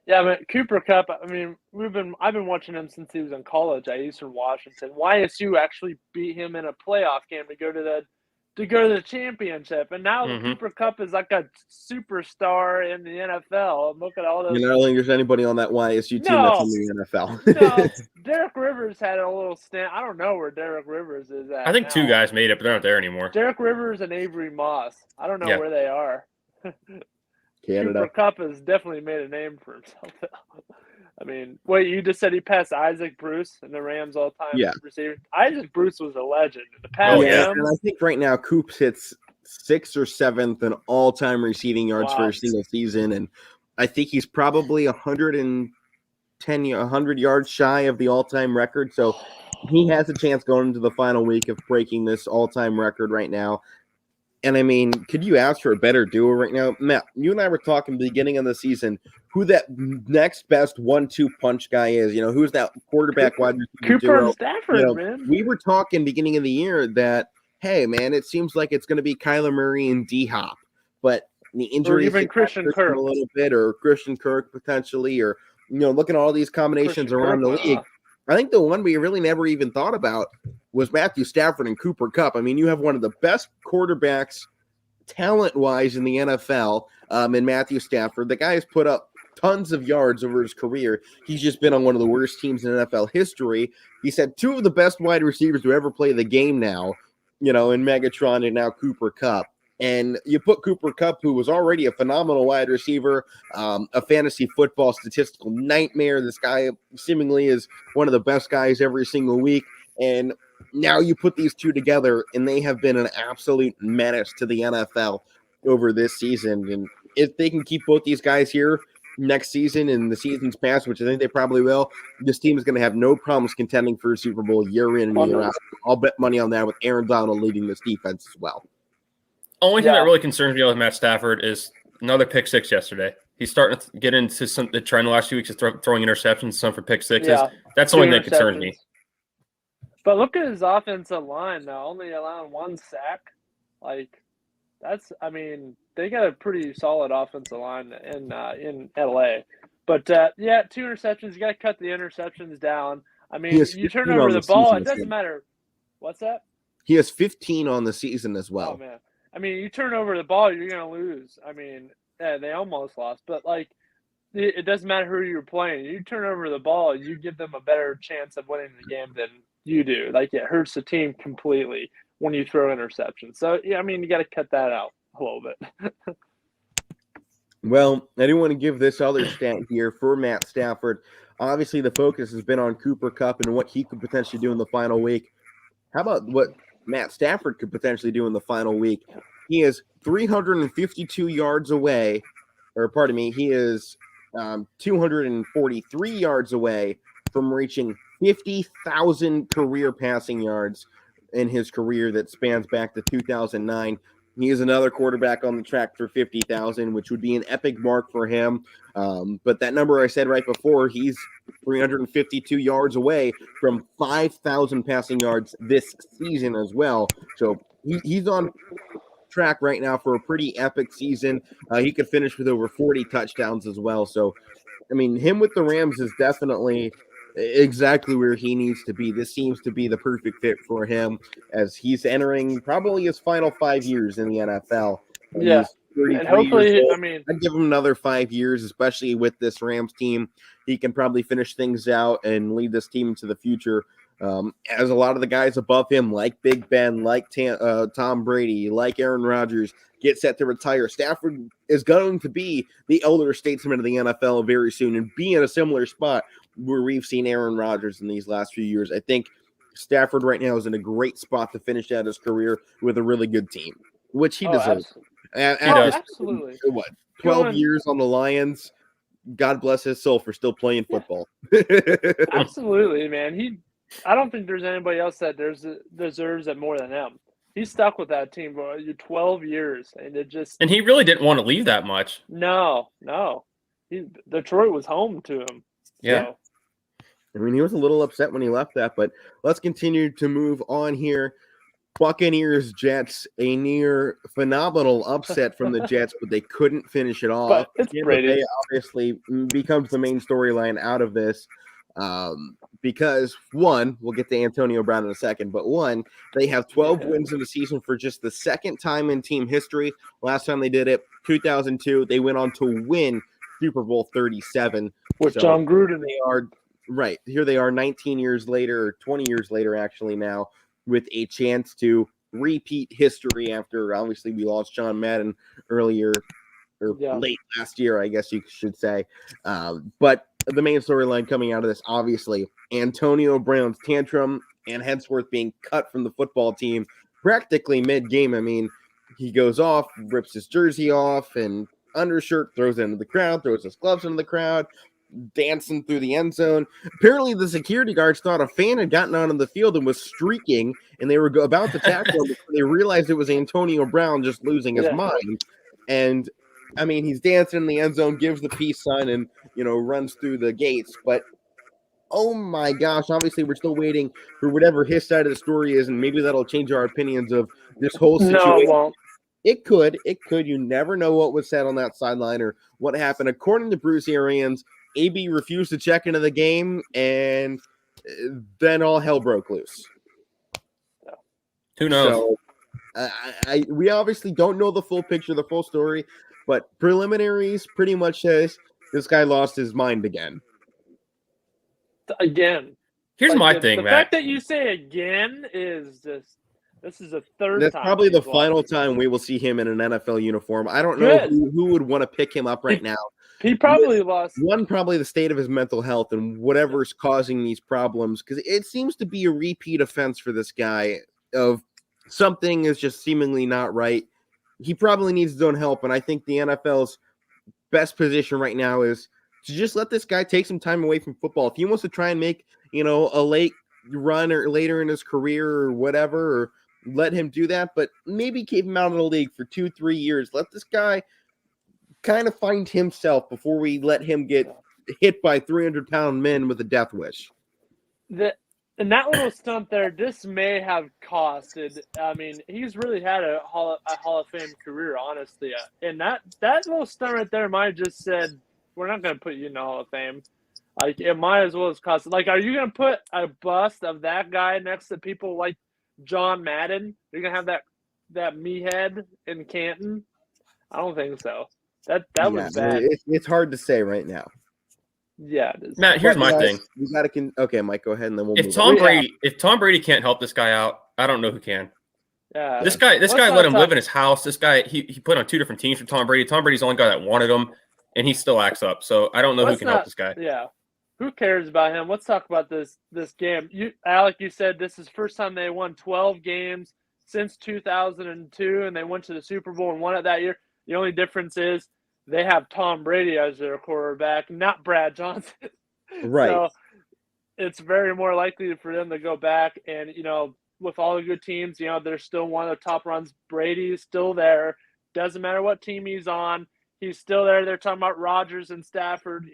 Yeah, I mean, Cooper Kupp, I mean, I've been watching him since he was in college at Eastern Washington. YSU actually beat him in a playoff game to go to the championship. And now Cooper Kupp is like a superstar in the NFL. Look at all those. I don't think there's anybody on that YSU team that's in the NFL. No, Derek Rivers had a little stint. I don't know where Derek Rivers is at. I think now. 2 guys made it, but they're not there anymore. Derek Rivers and Avery Moss. I don't know where they are. Canada. Cooper Kupp has definitely made a name for himself. I mean, wait, you just said he passed Isaac Bruce in the Rams all-time receiver? Isaac Bruce was a legend. And I think right now Coop hits 6th or 7th in all-time receiving yards for a single season, and I think he's probably 100 yards shy of the all-time record. So he has a chance going into the final week of breaking this all-time record right now. And I mean, could you ask for a better duo right now? Matt, you and I were talking at the beginning of the season who that next best 1-2 punch guy is. You know, who's that quarterback wide receiver Cooper duo? and Stafford, man. We were talking beginning of the year that, hey, man, it seems like it's going to be Kyler Murray and D-Hop. But the injuries, or even Christian Kirk a little bit, or Christian Kirk potentially, or, you know, looking at all these combinations around the league. I think the one we really never even thought about was Matthew Stafford and Cooper Kupp. I mean, you have one of the best quarterbacks talent-wise in the NFL in Matthew Stafford. The guy has put up tons of yards over his career. He's just been on one of the worst teams in NFL history. He's had two of the best wide receivers to ever play the game now, you know, in Megatron and now Cooper Kupp. And you put Cooper Kupp, who was already a phenomenal wide receiver, a fantasy football statistical nightmare. This guy seemingly is one of the best guys every single week. And now you put these two together, and they have been an absolute menace to the NFL over this season. And if they can keep both these guys here next season and the seasons past, which I think they probably will, this team is going to have no problems contending for a Super Bowl year in and year out. I'll bet money on that with Aaron Donald leading this defense as well. Only thing that really concerns me with Matt Stafford is another pick six yesterday. He's starting to get into the trend the last few weeks of throwing interceptions, some for pick sixes. Yeah, that's the only thing that concerns me. But look at his offensive line now, only allowing one sack. Like, that's, I mean, they got a pretty solid offensive line in LA. But, yeah, 2 interceptions. You got to cut the interceptions down. I mean, you turn over the ball, it doesn't matter. What's that? He has 15 on the season as well. Oh, man. I mean, you turn over the ball, you're going to lose. I mean, they almost lost. But, like, it doesn't matter who you're playing. You turn over the ball, you give them a better chance of winning the game than you do. Like, it hurts the team completely when you throw interceptions. So, yeah, I mean, you got to cut that out a little bit. Well, I do want to give this other stat here for Matt Stafford. Obviously, the focus has been on Cooper Kupp and what he could potentially do in the final week. How about what Matt Stafford could potentially do in the final week? He is 352 yards away, or pardon me, he is 243 yards away from reaching 50,000 career passing yards in his career that spans back to 2009. He is another quarterback on the track for 50,000, which would be an epic mark for him. But that number I said right before, he's 352 yards away from 5,000 passing yards this season as well. So he's on track right now for a pretty epic season. He could finish with over 40 touchdowns as well. So, I mean, him with the Rams is definitely exactly where he needs to be. This seems to be the perfect fit for him as he's entering probably his final 5 years in the NFL. Yeah. And hopefully, I mean, I'd give him another 5 years, especially with this Rams team. He can probably finish things out and lead this team into the future. As a lot of the guys above him, like Big Ben, like Tom Brady, like Aaron Rodgers, get set to retire. Stafford is going to be the elder statesman of the NFL very soon and be in a similar spot where we've seen Aaron Rodgers in these last few years. I think Stafford right now is in a great spot to finish out his career with a really good team, which he deserves. Absolutely. What, 12 years on the Lions? God bless his soul for still playing football. Absolutely, man. I don't think there's anybody else that deserves it more than him. He's stuck with that team for 12 years, and he really didn't want to leave that much. No. Detroit was home to him. Yeah. So. I mean, he was a little upset when he left that, but let's continue to move on here. Buccaneers, Jets, a near phenomenal upset from the Jets, but they couldn't finish it off. But it's obviously becomes the main storyline out of this because, one, we'll get to Antonio Brown in a second, but one, they have 12 wins in the season for just the second time in team history. Last time they did it, 2002, they went on to win Super Bowl 37. With John Gruden. They are right. Here they are 19 years later, or 20 years later actually now, with a chance to repeat history after obviously we lost John Madden earlier or late last year, I guess you should say. But the main storyline coming out of this, obviously, Antonio Brown's tantrum and henceforth being cut from the football team practically mid-game. I mean, he goes off, rips his jersey off and undershirt, throws it into the crowd, throws his gloves into the crowd. dancing through the end zone. Apparently, the security guards thought a fan had gotten onto the field and was streaking, and they were about to tackle him before they realized it was Antonio Brown just losing his mind. And, I mean, he's dancing in the end zone, gives the peace sign, and, runs through the gates. But, oh my gosh, obviously we're still waiting for whatever his side of the story is, and maybe that'll change our opinions of this whole situation. No, it won't. It could. You never know what was said on that sideline or what happened. According to Bruce Arians, AB refused to check into the game, and then all hell broke loose. Who knows? So, we obviously don't know the full picture, the full story, but preliminaries pretty much says this guy lost his mind again. Again. Here's my thing, Matt. The fact that you say again is just... This is the third That's time. That's probably the final time we will see him in an NFL uniform. I don't know who would want to pick him up right now. He probably lost. One, probably the state of his mental health and whatever's causing these problems, because it seems to be a repeat offense for this guy of something is just seemingly not right. He probably needs his own help, and I think the NFL's best position right now is to just let this guy take some time away from football. If he wants to try and make, a late run or later in his career or whatever, or let him do that, but maybe keep him out of the league for 2-3 years. Let this guy kind of find himself before we let him get hit by 300-pound men with a death wish. And that little stunt there, this may have costed. I mean, he's really had a Hall of Fame career, honestly. And that little stunt right there might have just said, we're not going to put you in the Hall of Fame. Like, it might as well have costed. Like, are you going to put a bust of that guy next to people like John Madden? You're gonna have that meathead in Canton? I don't think so. That was bad. It's hard to say right now. Yeah, it is. Matt, here's my thing. We gotta okay, Mike, go ahead and then we'll. If Tom Brady can't help this guy out, I don't know who can. Yeah. This guy let him live in his house. This guy he put on 2 different teams for Tom Brady. Tom Brady's the only guy that wanted him, and he still acts up. So I don't know who can help this guy. Yeah. Who cares about him? Let's talk about this game. Alek, you said this is the first time they won 12 games since 2002, and they went to the Super Bowl and won it that year. The only difference is they have Tom Brady as their quarterback, not Brad Johnson. Right. So it's very more likely for them to go back. And, with all the good teams, they're still one of the top runs. Brady's still there. Doesn't matter what team he's on. He's still there. They're talking about Rodgers and Stafford,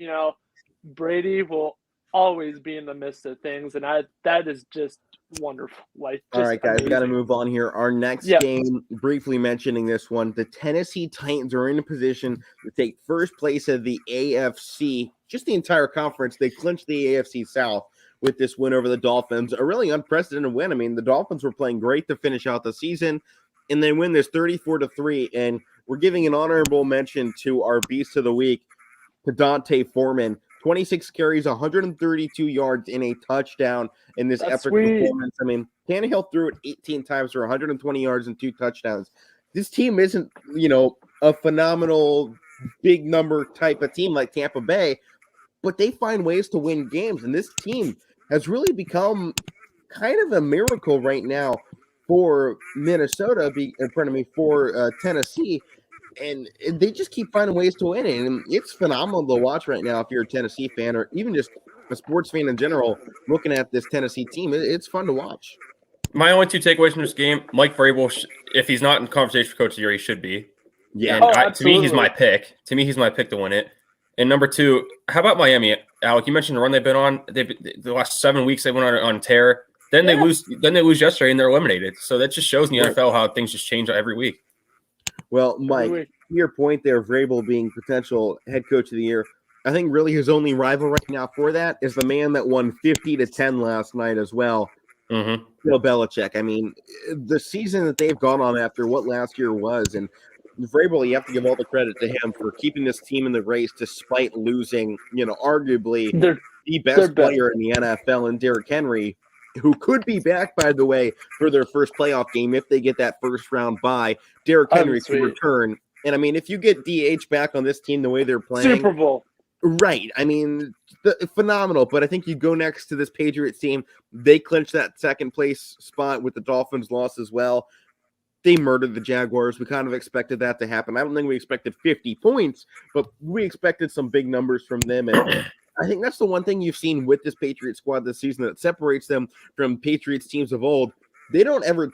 Brady will always be in the midst of things, and that is just wonderful. All right, guys, got to move on here. Our next game, briefly mentioning this one, the Tennessee Titans are in a position to take first place of the AFC, just the entire conference. They clinched the AFC South with this win over the Dolphins, a really unprecedented win. I mean, the Dolphins were playing great to finish out the season, and they win this 34-3, and we're giving an honorable mention to our Beast of the Week, to Dante Foreman. 26 carries, 132 yards, in a touchdown in this epic performance. I mean, Tannehill threw it 18 times for 120 yards and 2 touchdowns. This team isn't, a phenomenal big number type of team like Tampa Bay, but they find ways to win games. And this team has really become kind of a miracle right now for Minnesota, for Tennessee. And they just keep finding ways to win it. And it's phenomenal to watch right now if you're a Tennessee fan or even just a sports fan in general looking at this Tennessee team. It's fun to watch. My only 2 takeaways from this game, Mike Vrabel, if he's not in conversation for Coach of the Year, he should be. Yeah. And to me, he's my pick. He's my pick to win it. And number 2, how about Miami? Alek, you mentioned the run they've been on. The last 7 weeks they went on tear. Then they lose yesterday and they're eliminated. So that just shows in the NFL how things just change every week. Well, Mike, to your point there, Vrabel being potential head coach of the year, I think really his only rival right now for that is the man that won 50-10 last night as well, Bill Belichick. I mean, the season that they've gone on after what last year was, and Vrabel, you have to give all the credit to him for keeping this team in the race despite losing, arguably the best player in the NFL in Derrick Henry, who could be back, by the way, for their first playoff game if they get that first round bye. Derrick Henry could return. And, I mean, if you get DH back on this team the way they're playing. Super Bowl. Right. I mean, phenomenal. But I think you go next to this Patriots team. They clinched that second place spot with the Dolphins loss as well. They murdered the Jaguars. We kind of expected that to happen. I don't think we expected 50 points, but we expected some big numbers from them. And I think that's the one thing you've seen with this Patriots squad this season that separates them from Patriots teams of old. They don't ever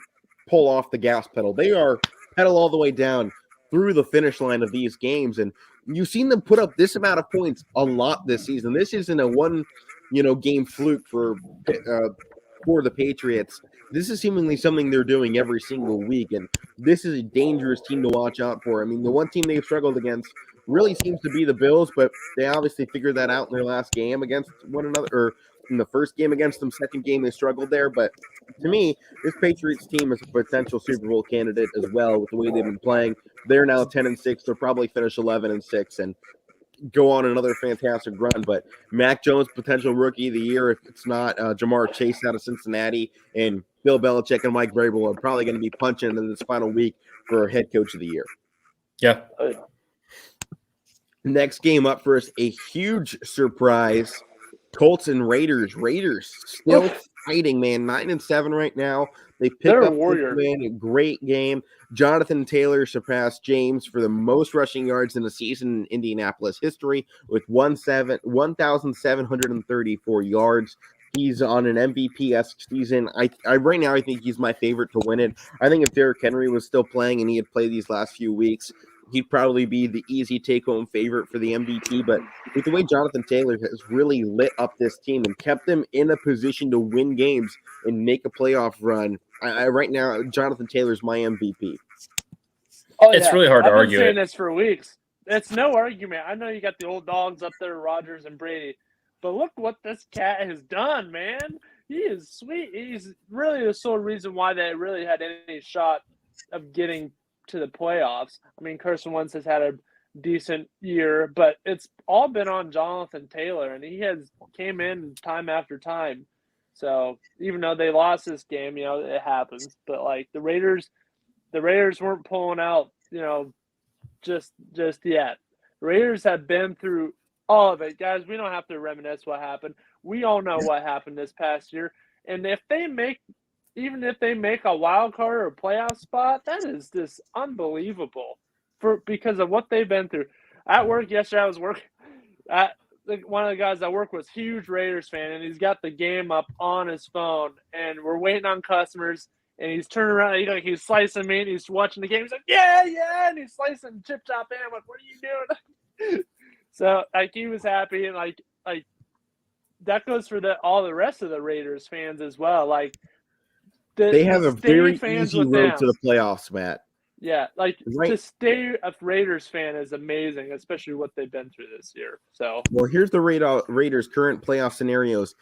pull off the gas pedal. They are pedal all the way down through the finish line of these games. And you've seen them put up this amount of points a lot this season. This isn't a one, game fluke for the Patriots. This is seemingly something they're doing every single week, and this is a dangerous team to watch out for. I mean, the one team they've struggled against really seems to be the Bills, but they obviously figured that out in their last game against one another, or in the first game against them. Second game they struggled there, but to me, this Patriots team is a potential Super Bowl candidate as well with the way they've been playing. They're now 10-6. They'll probably finish 11-6 and go on another fantastic run. But Mac Jones, potential rookie of the year, if it's not Jamar Chase out of Cincinnati, and Bill Belichick and Mike Vrabel are probably going to be punching in this final week for head coach of the year. Yeah. Next game up for us, a huge surprise. Colts and Raiders. Raiders still fighting, man. 9-7 right now. They picked up Warrior. Win, a great game. Jonathan Taylor surpassed James for the most rushing yards in the season in Indianapolis history with 1,734 yards. He's on an MVP-esque season. I right now, I think he's my favorite to win it. I think if Derrick Henry was still playing and he had played these last few weeks, he'd probably be the easy take-home favorite for the MVP. But with the way Jonathan Taylor has really lit up this team and kept them in a position to win games and make a playoff run, right now, Jonathan Taylor's my MVP. It's really hard to argue. I've been saying this for weeks. It's no argument. I know you got the old dogs up there, Rodgers and Brady, but look what this cat has done, man. He is sweet. He's really the sole reason why they really had any shot of getting to the playoffs. I mean, Carson Wentz has had a decent year, but it's all been on Jonathan Taylor, and he has came in time after time. So even though they lost this game, it happens. But like the Raiders weren't pulling out, just yet. The Raiders have been through all of it, guys. We don't have to reminisce what happened. We all know what happened this past year, and even if they make a wild card or a playoff spot, that is just unbelievable because of what they've been through. At work yesterday, I was working at one of the guys I work with, huge Raiders fan, and he's got the game up on his phone, and we're waiting on customers, and he's turning around, he's slicing meat, and he's watching the game. He's like, yeah, and he's slicing chip chop ham. I'm like, what are you doing? So he was happy, and like that goes for all the rest of the Raiders fans as well. They have a very easy road to the playoffs, Matt. Yeah, to stay a Raiders fan is amazing, especially what they've been through this year. So, well, here's the Raiders' current playoff scenarios.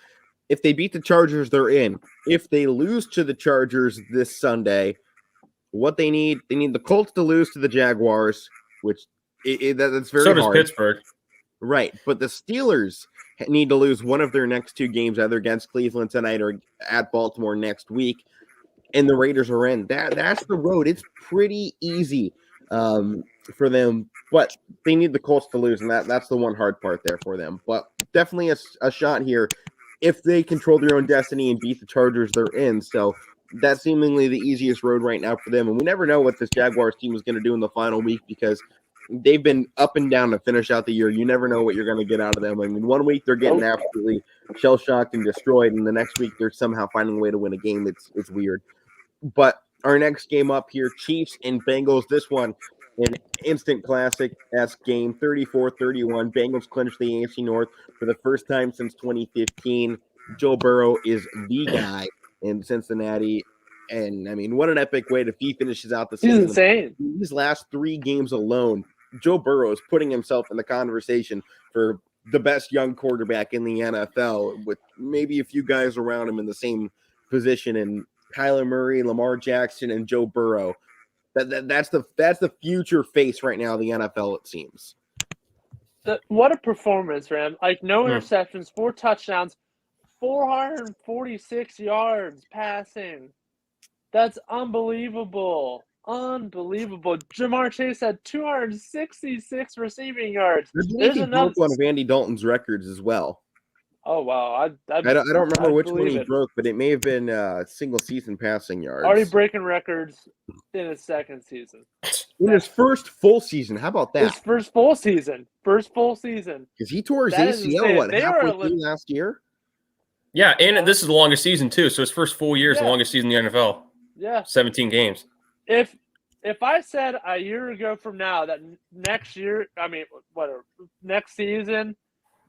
If they beat the Chargers, they're in. If they lose to the Chargers this Sunday, what they need the Colts to lose to the Jaguars, which that's very hard. So does Pittsburgh. Right, but the Steelers need to lose one of their next two games, either against Cleveland tonight or at Baltimore next week, and the Raiders are in. That's the road. It's pretty easy for them, but they need the Colts to lose, and that's the one hard part there for them. But definitely a shot here. If they control their own destiny and beat the Chargers, they're in. So that's seemingly the easiest road right now for them. And we never know what this Jaguars team is going to do in the final week because they've been up and down to finish out the year. You never know what you're going to get out of them. I mean, 1 week they're getting absolutely shell-shocked and destroyed, and the next week they're somehow finding a way to win a game. It's weird. But our next game up here, Chiefs and Bengals. This one, an instant classic-esque game, 34-31. Bengals clinch the AFC North for the first time since 2015. Joe Burrow is the guy in Cincinnati. And, I mean, what an epic way he finishes out the season. He's insane. These last 3 games alone, Joe Burrow is putting himself in the conversation for the best young quarterback in the NFL with maybe a few guys around him in the same position, and Kyler Murray, Lamar Jackson, and Joe Burrow. That's the future face right now of the NFL, it seems. What a performance, Ram. No interceptions, 4 touchdowns, 446 yards passing. That's unbelievable. Unbelievable. Jamar Chase had 266 receiving yards. There's another one of Andy Dalton's records as well. Oh, wow. I don't remember which one he broke, but it may have been single season passing yards. Already breaking records in his second season. In his first full season. How about that? His first full season. Because he tore his ACL, halfway through last year? Yeah, and this is the longest season, too. So his first full year is the longest season in the NFL. Yeah. 17 games. If I said a year ago from now that next season,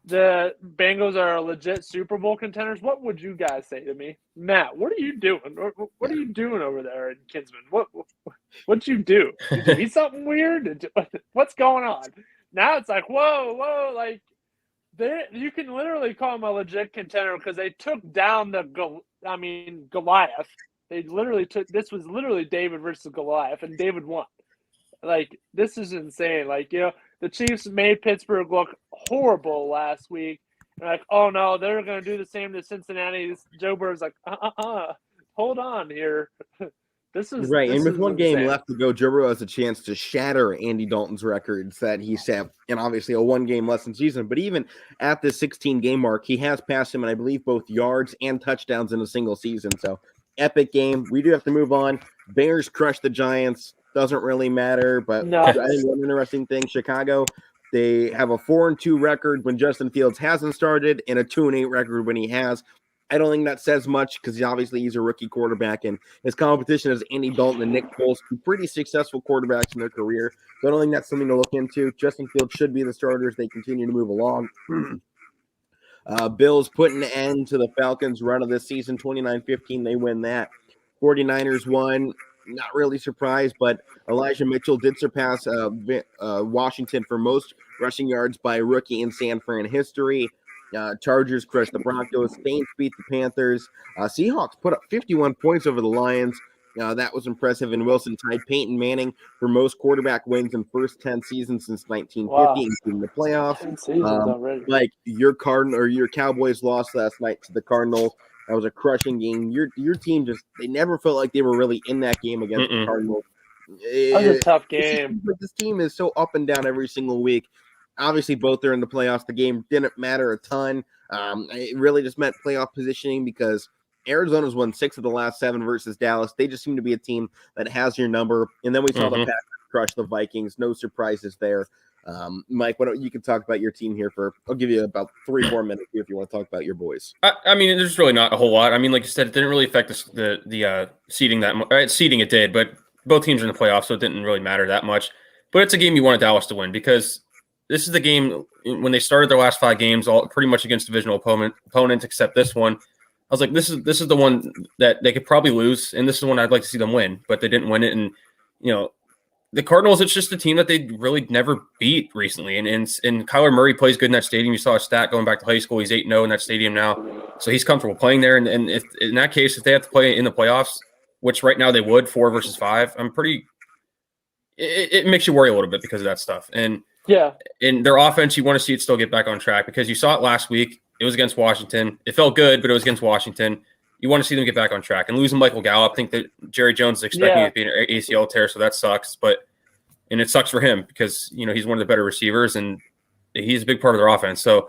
the Bengals are legit Super Bowl contenders, what would you guys say to me? Matt, what are you doing? What are you doing over there in Kinsman? What'd you do? Did you eat something weird? What's going on? Now it's like, whoa, like you can literally call them a legit contender because they took down Goliath. They literally this was literally David versus Goliath, and David won. Like, this is insane. Like, the Chiefs made Pittsburgh look horrible last week. They're like, oh no, they're going to do the same to Cincinnati. Joe Burrow's like, hold on here. This is right. And with one insane. game left to go, Joe Burrow has a chance to shatter Andy Dalton's records that he's set in obviously a 1 game less than season. But even at the 16-game mark, he has passed him, and I believe both yards and touchdowns in a single season. So epic game. We do have to move on. Bears crushed the Giants. Doesn't really matter, but no. I think one interesting thing, Chicago, they have a 4-2 record when Justin Fields hasn't started and a 2-8 record when he has. I don't think that says much because obviously he's a rookie quarterback, and his competition is Andy Dalton and Nick Foles, two pretty successful quarterbacks in their career. So I don't think that's something to look into. Justin Fields should be the starter as they continue to move along. Bills putting an end to the Falcons' run of this season, 29-15. They win that. 49ers won. Not really surprised, but Elijah Mitchell did surpass Washington for most rushing yards by a rookie in San Fran history. Chargers crushed the Broncos. Saints beat the Panthers. Seahawks put up 51 points over the Lions. That was impressive. And Wilson tied Peyton Manning for most quarterback wins in first 10 seasons since 1950, including the playoffs. 10 seasons already. Like your Cowboys lost last night to the Cardinals. That was a crushing game. Your team they never felt like they were really in that game against the Cardinals. That was a tough game. This team is so up and down every single week. Obviously, both are in the playoffs. The game didn't matter a ton. It really just meant playoff positioning because Arizona's won 6 of the last 7 versus Dallas. They just seem to be a team that has your number. And then we saw the Packers crush the Vikings. No surprises there. Mike, you can talk about your team here I'll give you about 3-4 minutes here if you want to talk about your boys. I mean, there's really not a whole lot. I mean, like you said, it didn't really affect the seeding that much. Seeding it did, but both teams are in the playoffs, so it didn't really matter that much. But it's a game you wanted Dallas to win because this is the game when they started their last 5 games, all pretty much against divisional opponents, except this one. I was like, this is the one that they could probably lose, and this is the one I'd like to see them win, but they didn't win it. And the Cardinals, it's just a team that they really never beat recently. And Kyler Murray plays good in that stadium. You saw a stat going back to high school. He's 8-0 in that stadium now. So he's comfortable playing there. And if in that case, if they have to play in the playoffs, which right now they would, 4 versus 5, it makes you worry a little bit because of that stuff. And in their offense, you want to see it still get back on track because you saw it last week. It was against Washington. It felt good, but it was against Washington. You want to see them get back on track. And losing Michael Gallup, I think that Jerry Jones is expecting it to be an ACL tear, so that sucks. And it sucks for him because, he's one of the better receivers, and he's a big part of their offense. So,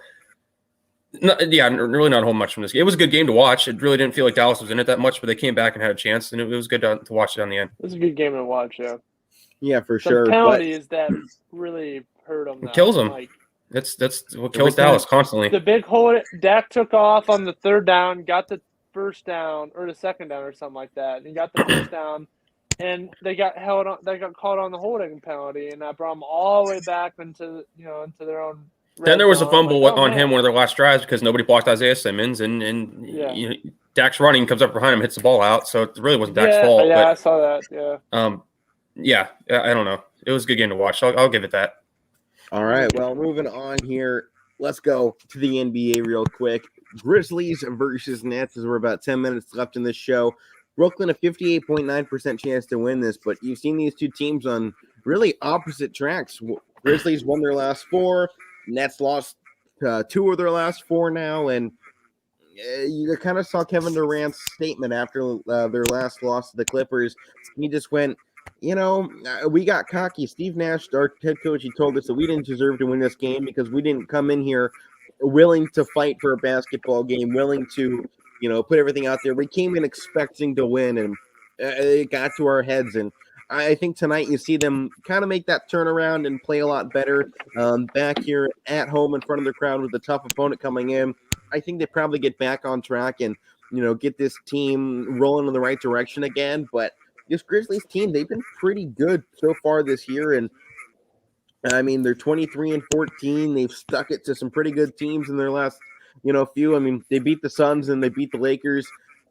really not a whole much from this game. It was a good game to watch. It really didn't feel like Dallas was in it that much, but they came back and had a chance, and it was good to watch it on the end. It was a good game to watch, yeah. Yeah, for sure. The penalties that really hurt them. It kills them. Like, that's what kills Dallas constantly. The big hole, Dak took off on the 3rd down, got the first down or the 2nd down or something like that, and he got the first down, and they got held on. They got caught on the holding penalty, and that brought them all the way back into their own. Then there was a fumble on him one of their last drives because nobody blocked Isaiah Simmons, and Dak's running, comes up behind him, hits the ball out, so it really wasn't Dak's fault. Yeah, but, I saw that. I don't know. It was a good game to watch. I'll give it that. All right, well, moving on here. Let's go to the NBA real quick. Grizzlies versus Nets, as we're about 10 minutes left in this show. Brooklyn, a 58.9% chance to win this, but you've seen these two teams on really opposite tracks. Grizzlies won their last 4. Nets lost 2 of their last 4 now, and you kind of saw Kevin Durant's statement after their last loss to the Clippers. He just went, we got cocky. Steve Nash, our head coach, he told us that we didn't deserve to win this game because we didn't come in here willing to fight for a basketball game, willing to, put everything out there. We came in expecting to win, and it got to our heads. And I think tonight you see them kind of make that turnaround and play a lot better back here at home in front of the crowd with a tough opponent coming in. I think they probably get back on track and, get this team rolling in the right direction again. But this Grizzlies team, they've been pretty good so far this year. And I mean, they're 23-14. They've stuck it to some pretty good teams in their last, few. I mean, they beat the Suns and they beat the Lakers.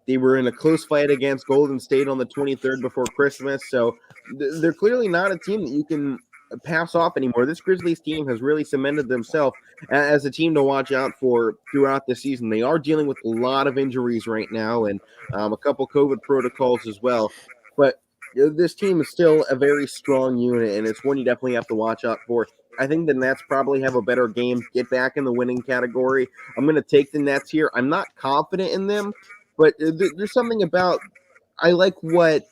They were in a close fight against Golden State on the 23rd before Christmas. So they're clearly not a team that you can pass off anymore. This Grizzlies team has really cemented themselves as a team to watch out for throughout the season. They are dealing with a lot of injuries right now and a couple COVID protocols as well. But this team is still a very strong unit, and it's one you definitely have to watch out for. I think the Nets probably have a better game, get back in the winning category. I'm going to take the Nets here. I'm not confident in them, but there's something about – I like what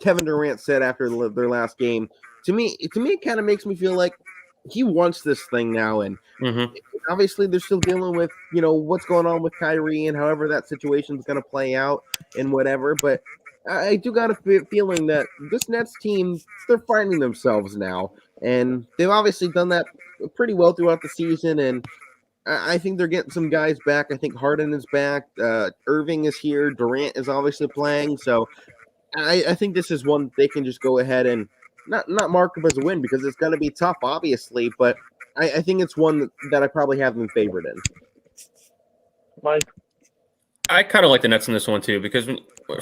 Kevin Durant said after their last game. To me, it kind of makes me feel like he wants this thing now, and obviously they're still dealing with, what's going on with Kyrie and however that situation is going to play out and whatever, but – I do got a feeling that this Nets team, they're finding themselves now. And they've obviously done that pretty well throughout the season. And I think they're getting some guys back. I think Harden is back. Irving is here. Durant is obviously playing. So I think this is one they can just go ahead and not mark up as a win because it's going to be tough, obviously. But I think it's one that I probably have them favored in. Mike? I kind of like the Nets in this one too because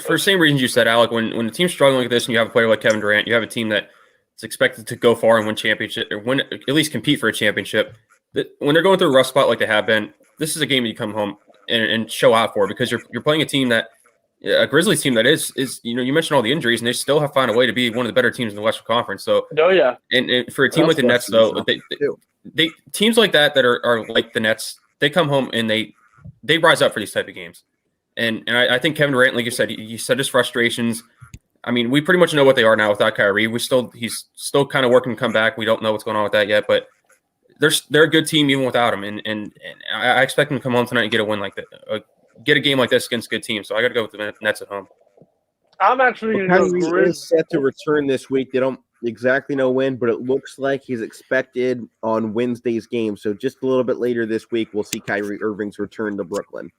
for the same reasons you said, Alek, when the team's struggling like this and you have a player like Kevin Durant, you have a team that is expected to go far and win championship or win at least compete for a championship. When they're going through a rough spot like they have been, this is a game that you come home and show out for because you're playing a team that a Grizzlies team that is you mentioned all the injuries and they still have found a way to be one of the better teams in the Western Conference. So and for a team like the Nets though, they teams like that are like the Nets, they come home and they rise up for these type of games. And I think Kevin Durant, like you said, he said his frustrations. I mean, we pretty much know what they are now without Kyrie. He's still kind of working to come back. We don't know what's going on with that yet, but they're a good team even without him. And I expect them to come home tonight and get a win like that, get a game like this against a good team. So I got to go with the Nets at home. I'm actually going to Kyrie is set to return this week. They don't exactly know when, but it looks like he's expected on Wednesday's game. So just a little bit later this week, we'll see Kyrie Irving's return to Brooklyn.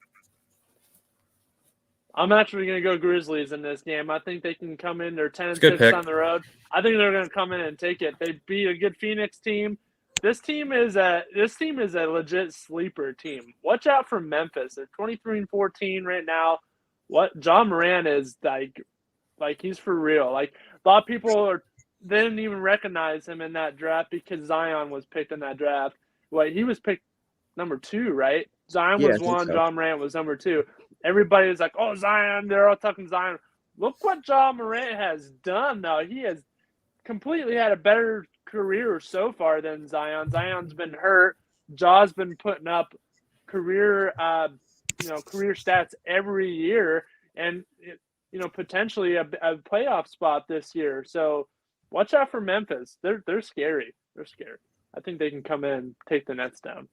I'm actually going to go Grizzlies in this game. I think they can come in. They're 10-6 on the road. I think they're going to come in and take it. They beat a good Phoenix team. This team is a legit sleeper team. Watch out for Memphis. They're 23-14 right now. What John Moran is like he's for real. Like a lot of people they didn't even recognize him in that draft because Zion was picked in that draft. Well, he was picked number 2, right? Zion was 1, so. John Morant was number 2. Everybody was like, oh, Zion, they're all talking Zion. Look what John Morant has done, though. He has completely had a better career so far than Zion. Zion's been hurt. Jaw's been putting up career stats every year and, potentially a playoff spot this year. So watch out for Memphis. They're scary. They're scary. I think they can come in and take the Nets down.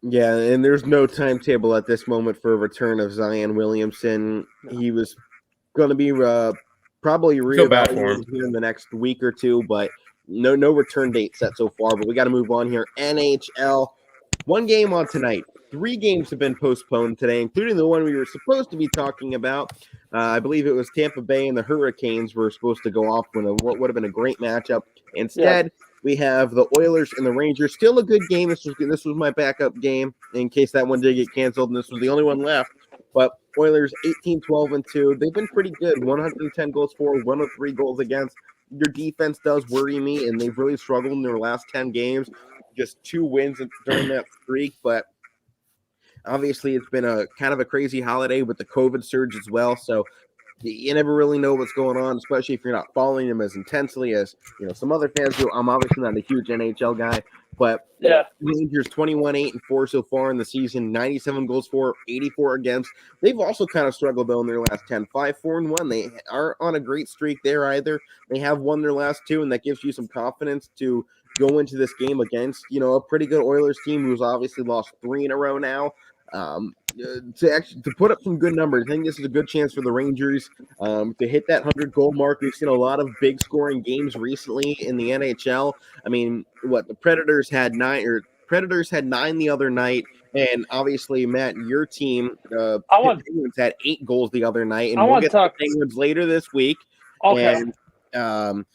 Yeah, and there's no timetable at this moment for a return of Zion Williamson. No. He was going to be probably reevaluated here in the next week or two, but no return date set so far. But we got to move on here. NHL, one game on tonight. 3 games have been postponed today, including the one we were supposed to be talking about. I believe it was Tampa Bay and the Hurricanes were supposed to go off when what would have been a great matchup. Instead, we have the Oilers and the Rangers. Still a good game. This was my backup game in case that one did get canceled, and this was the only one left. But Oilers 18-12-2. They've been pretty good. 110 goals for, 103 goals against. Your defense does worry me, and they've really struggled in their last 10 games. Just 2 wins during that streak, but obviously it's been a kind of a crazy holiday with the COVID surge as well. So you never really know what's going on, especially if you're not following them as intensely as some other fans do. I'm obviously not a huge NHL guy, but Rangers 21-8-4 so far in the season, 97 goals for, 84 against. They've also kind of struggled though in their last 10, 5-4-1. They aren't on a great streak there either. They have won their last 2, and that gives you some confidence to go into this game against a pretty good Oilers team who's obviously lost 3 in a row now. to put up some good numbers. I think this is a good chance for the Rangers to hit that 100-goal mark. We've seen a lot of big scoring games recently in the NHL. I mean, the Predators had 9 the other night, and obviously, Matt, your team, Penguins, had 8 goals the other night, and we'll get to the Penguins later this week. Okay. And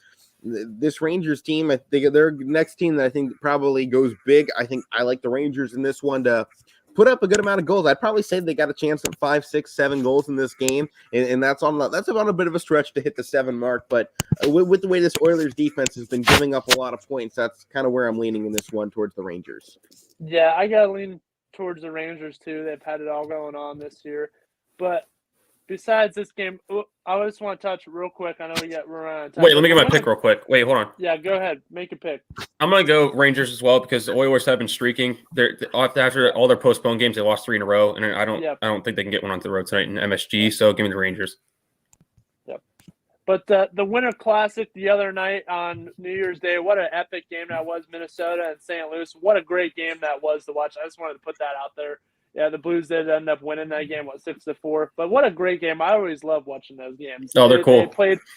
this Rangers team, I think their next team that I think probably goes big. I think I like the Rangers in this one to put up a good amount of goals. I'd probably say they got a chance at 5, 6, 7 goals in this game, and that's about a bit of a stretch to hit the 7 mark. But with the way this Oilers defense has been giving up a lot of points, that's kind of where I'm leaning in this one towards the Rangers. Yeah, I gotta lean towards the Rangers too. They've had it all going on this year, but besides this game, I just want to touch real quick. I know we're on time. Wait, let me get my pick real quick. Wait, hold on. Yeah, go ahead. Make a pick. I'm going to go Rangers as well because the Oilers have been streaking. After all their postponed games, they lost 3 in a row, and I don't think they can get one onto the road tonight in MSG. So give me the Rangers. Yep. But the Winter Classic the other night on New Year's Day, what an epic game that was, Minnesota and St. Louis. What a great game that was to watch. I just wanted to put that out there. Yeah, the Blues did end up winning that game, 6-4. But what a great game! I always love watching those games. Oh, they're cool.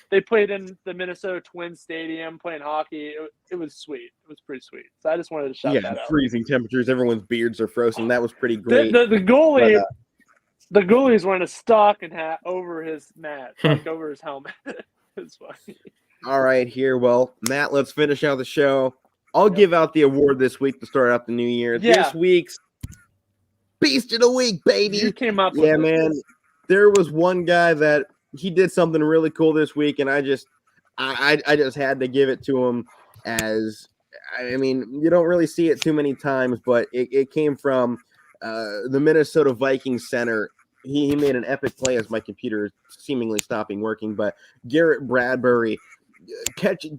They played in the Minnesota Twins Stadium, playing hockey. It was sweet. It was pretty sweet. So I just wanted to shout that out. Freezing temperatures. Everyone's beards are frozen. That was pretty great. The goalie, the goalie's wearing a stocking hat over his mat, like over his helmet. It's funny. All right, here. Well, Matt, let's finish out the show. I'll give out the award this week to start out the new year. Yeah. This week's Beast of the Week, baby. You came up with man. There was one guy that he did something really cool this week, and I just had to give it to him. I mean, you don't really see it too many times, but it came from the Minnesota Vikings center. He made an epic play as my computer is seemingly stopping working, but Garrett Bradbury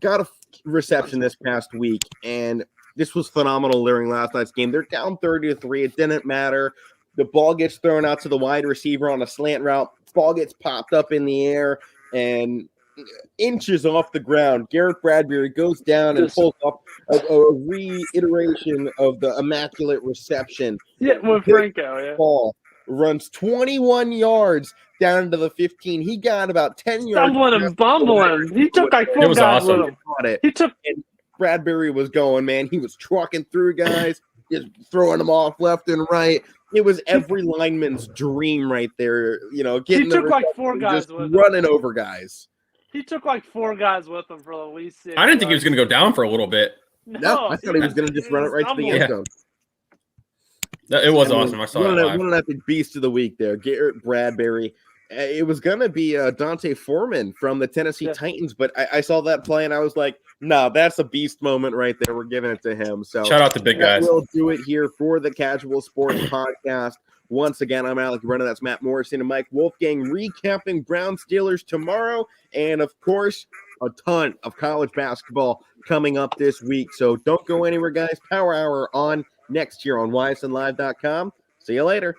got a reception this past week, and this was phenomenal during last night's game. They're down 30-3. It didn't matter. The ball gets thrown out to the wide receiver on a slant route. Ball gets popped up in the air and inches off the ground. Garrett Bradbury goes down and pulls off a reiteration of the immaculate reception. Yeah, with Franco. Yeah. Ball runs 21 yards down to the 15. He got about 10 yards. Stumbling and bumbling. He took like 4 guys with him. And Bradbury was going, man. He was trucking through guys, just throwing them off left and right. It was every lineman's dream right there. You know, he took like 4 guys with him. Running over guys. He took like 4 guys with him for the least 6. I didn't think he was going to go down for a little bit. No, I thought he was going to just run it right to the end zone. It was awesome. I saw it live. One of the beast of the week there, Garrett Bradbury. It was going to be Dante Foreman from the Tennessee Titans, but I saw that play and I was like, no, that's a beast moment right there. We're giving it to him. So shout out to big guys. We'll do it here for the Casual Sports Podcast. Once again, I'm Alek. That's Matt Morrison and Mike Wolfgang recapping Brown Steelers tomorrow. And of course, a ton of college basketball coming up this week. So don't go anywhere, guys. Power Hour on next year on YSNlive.com. See you later.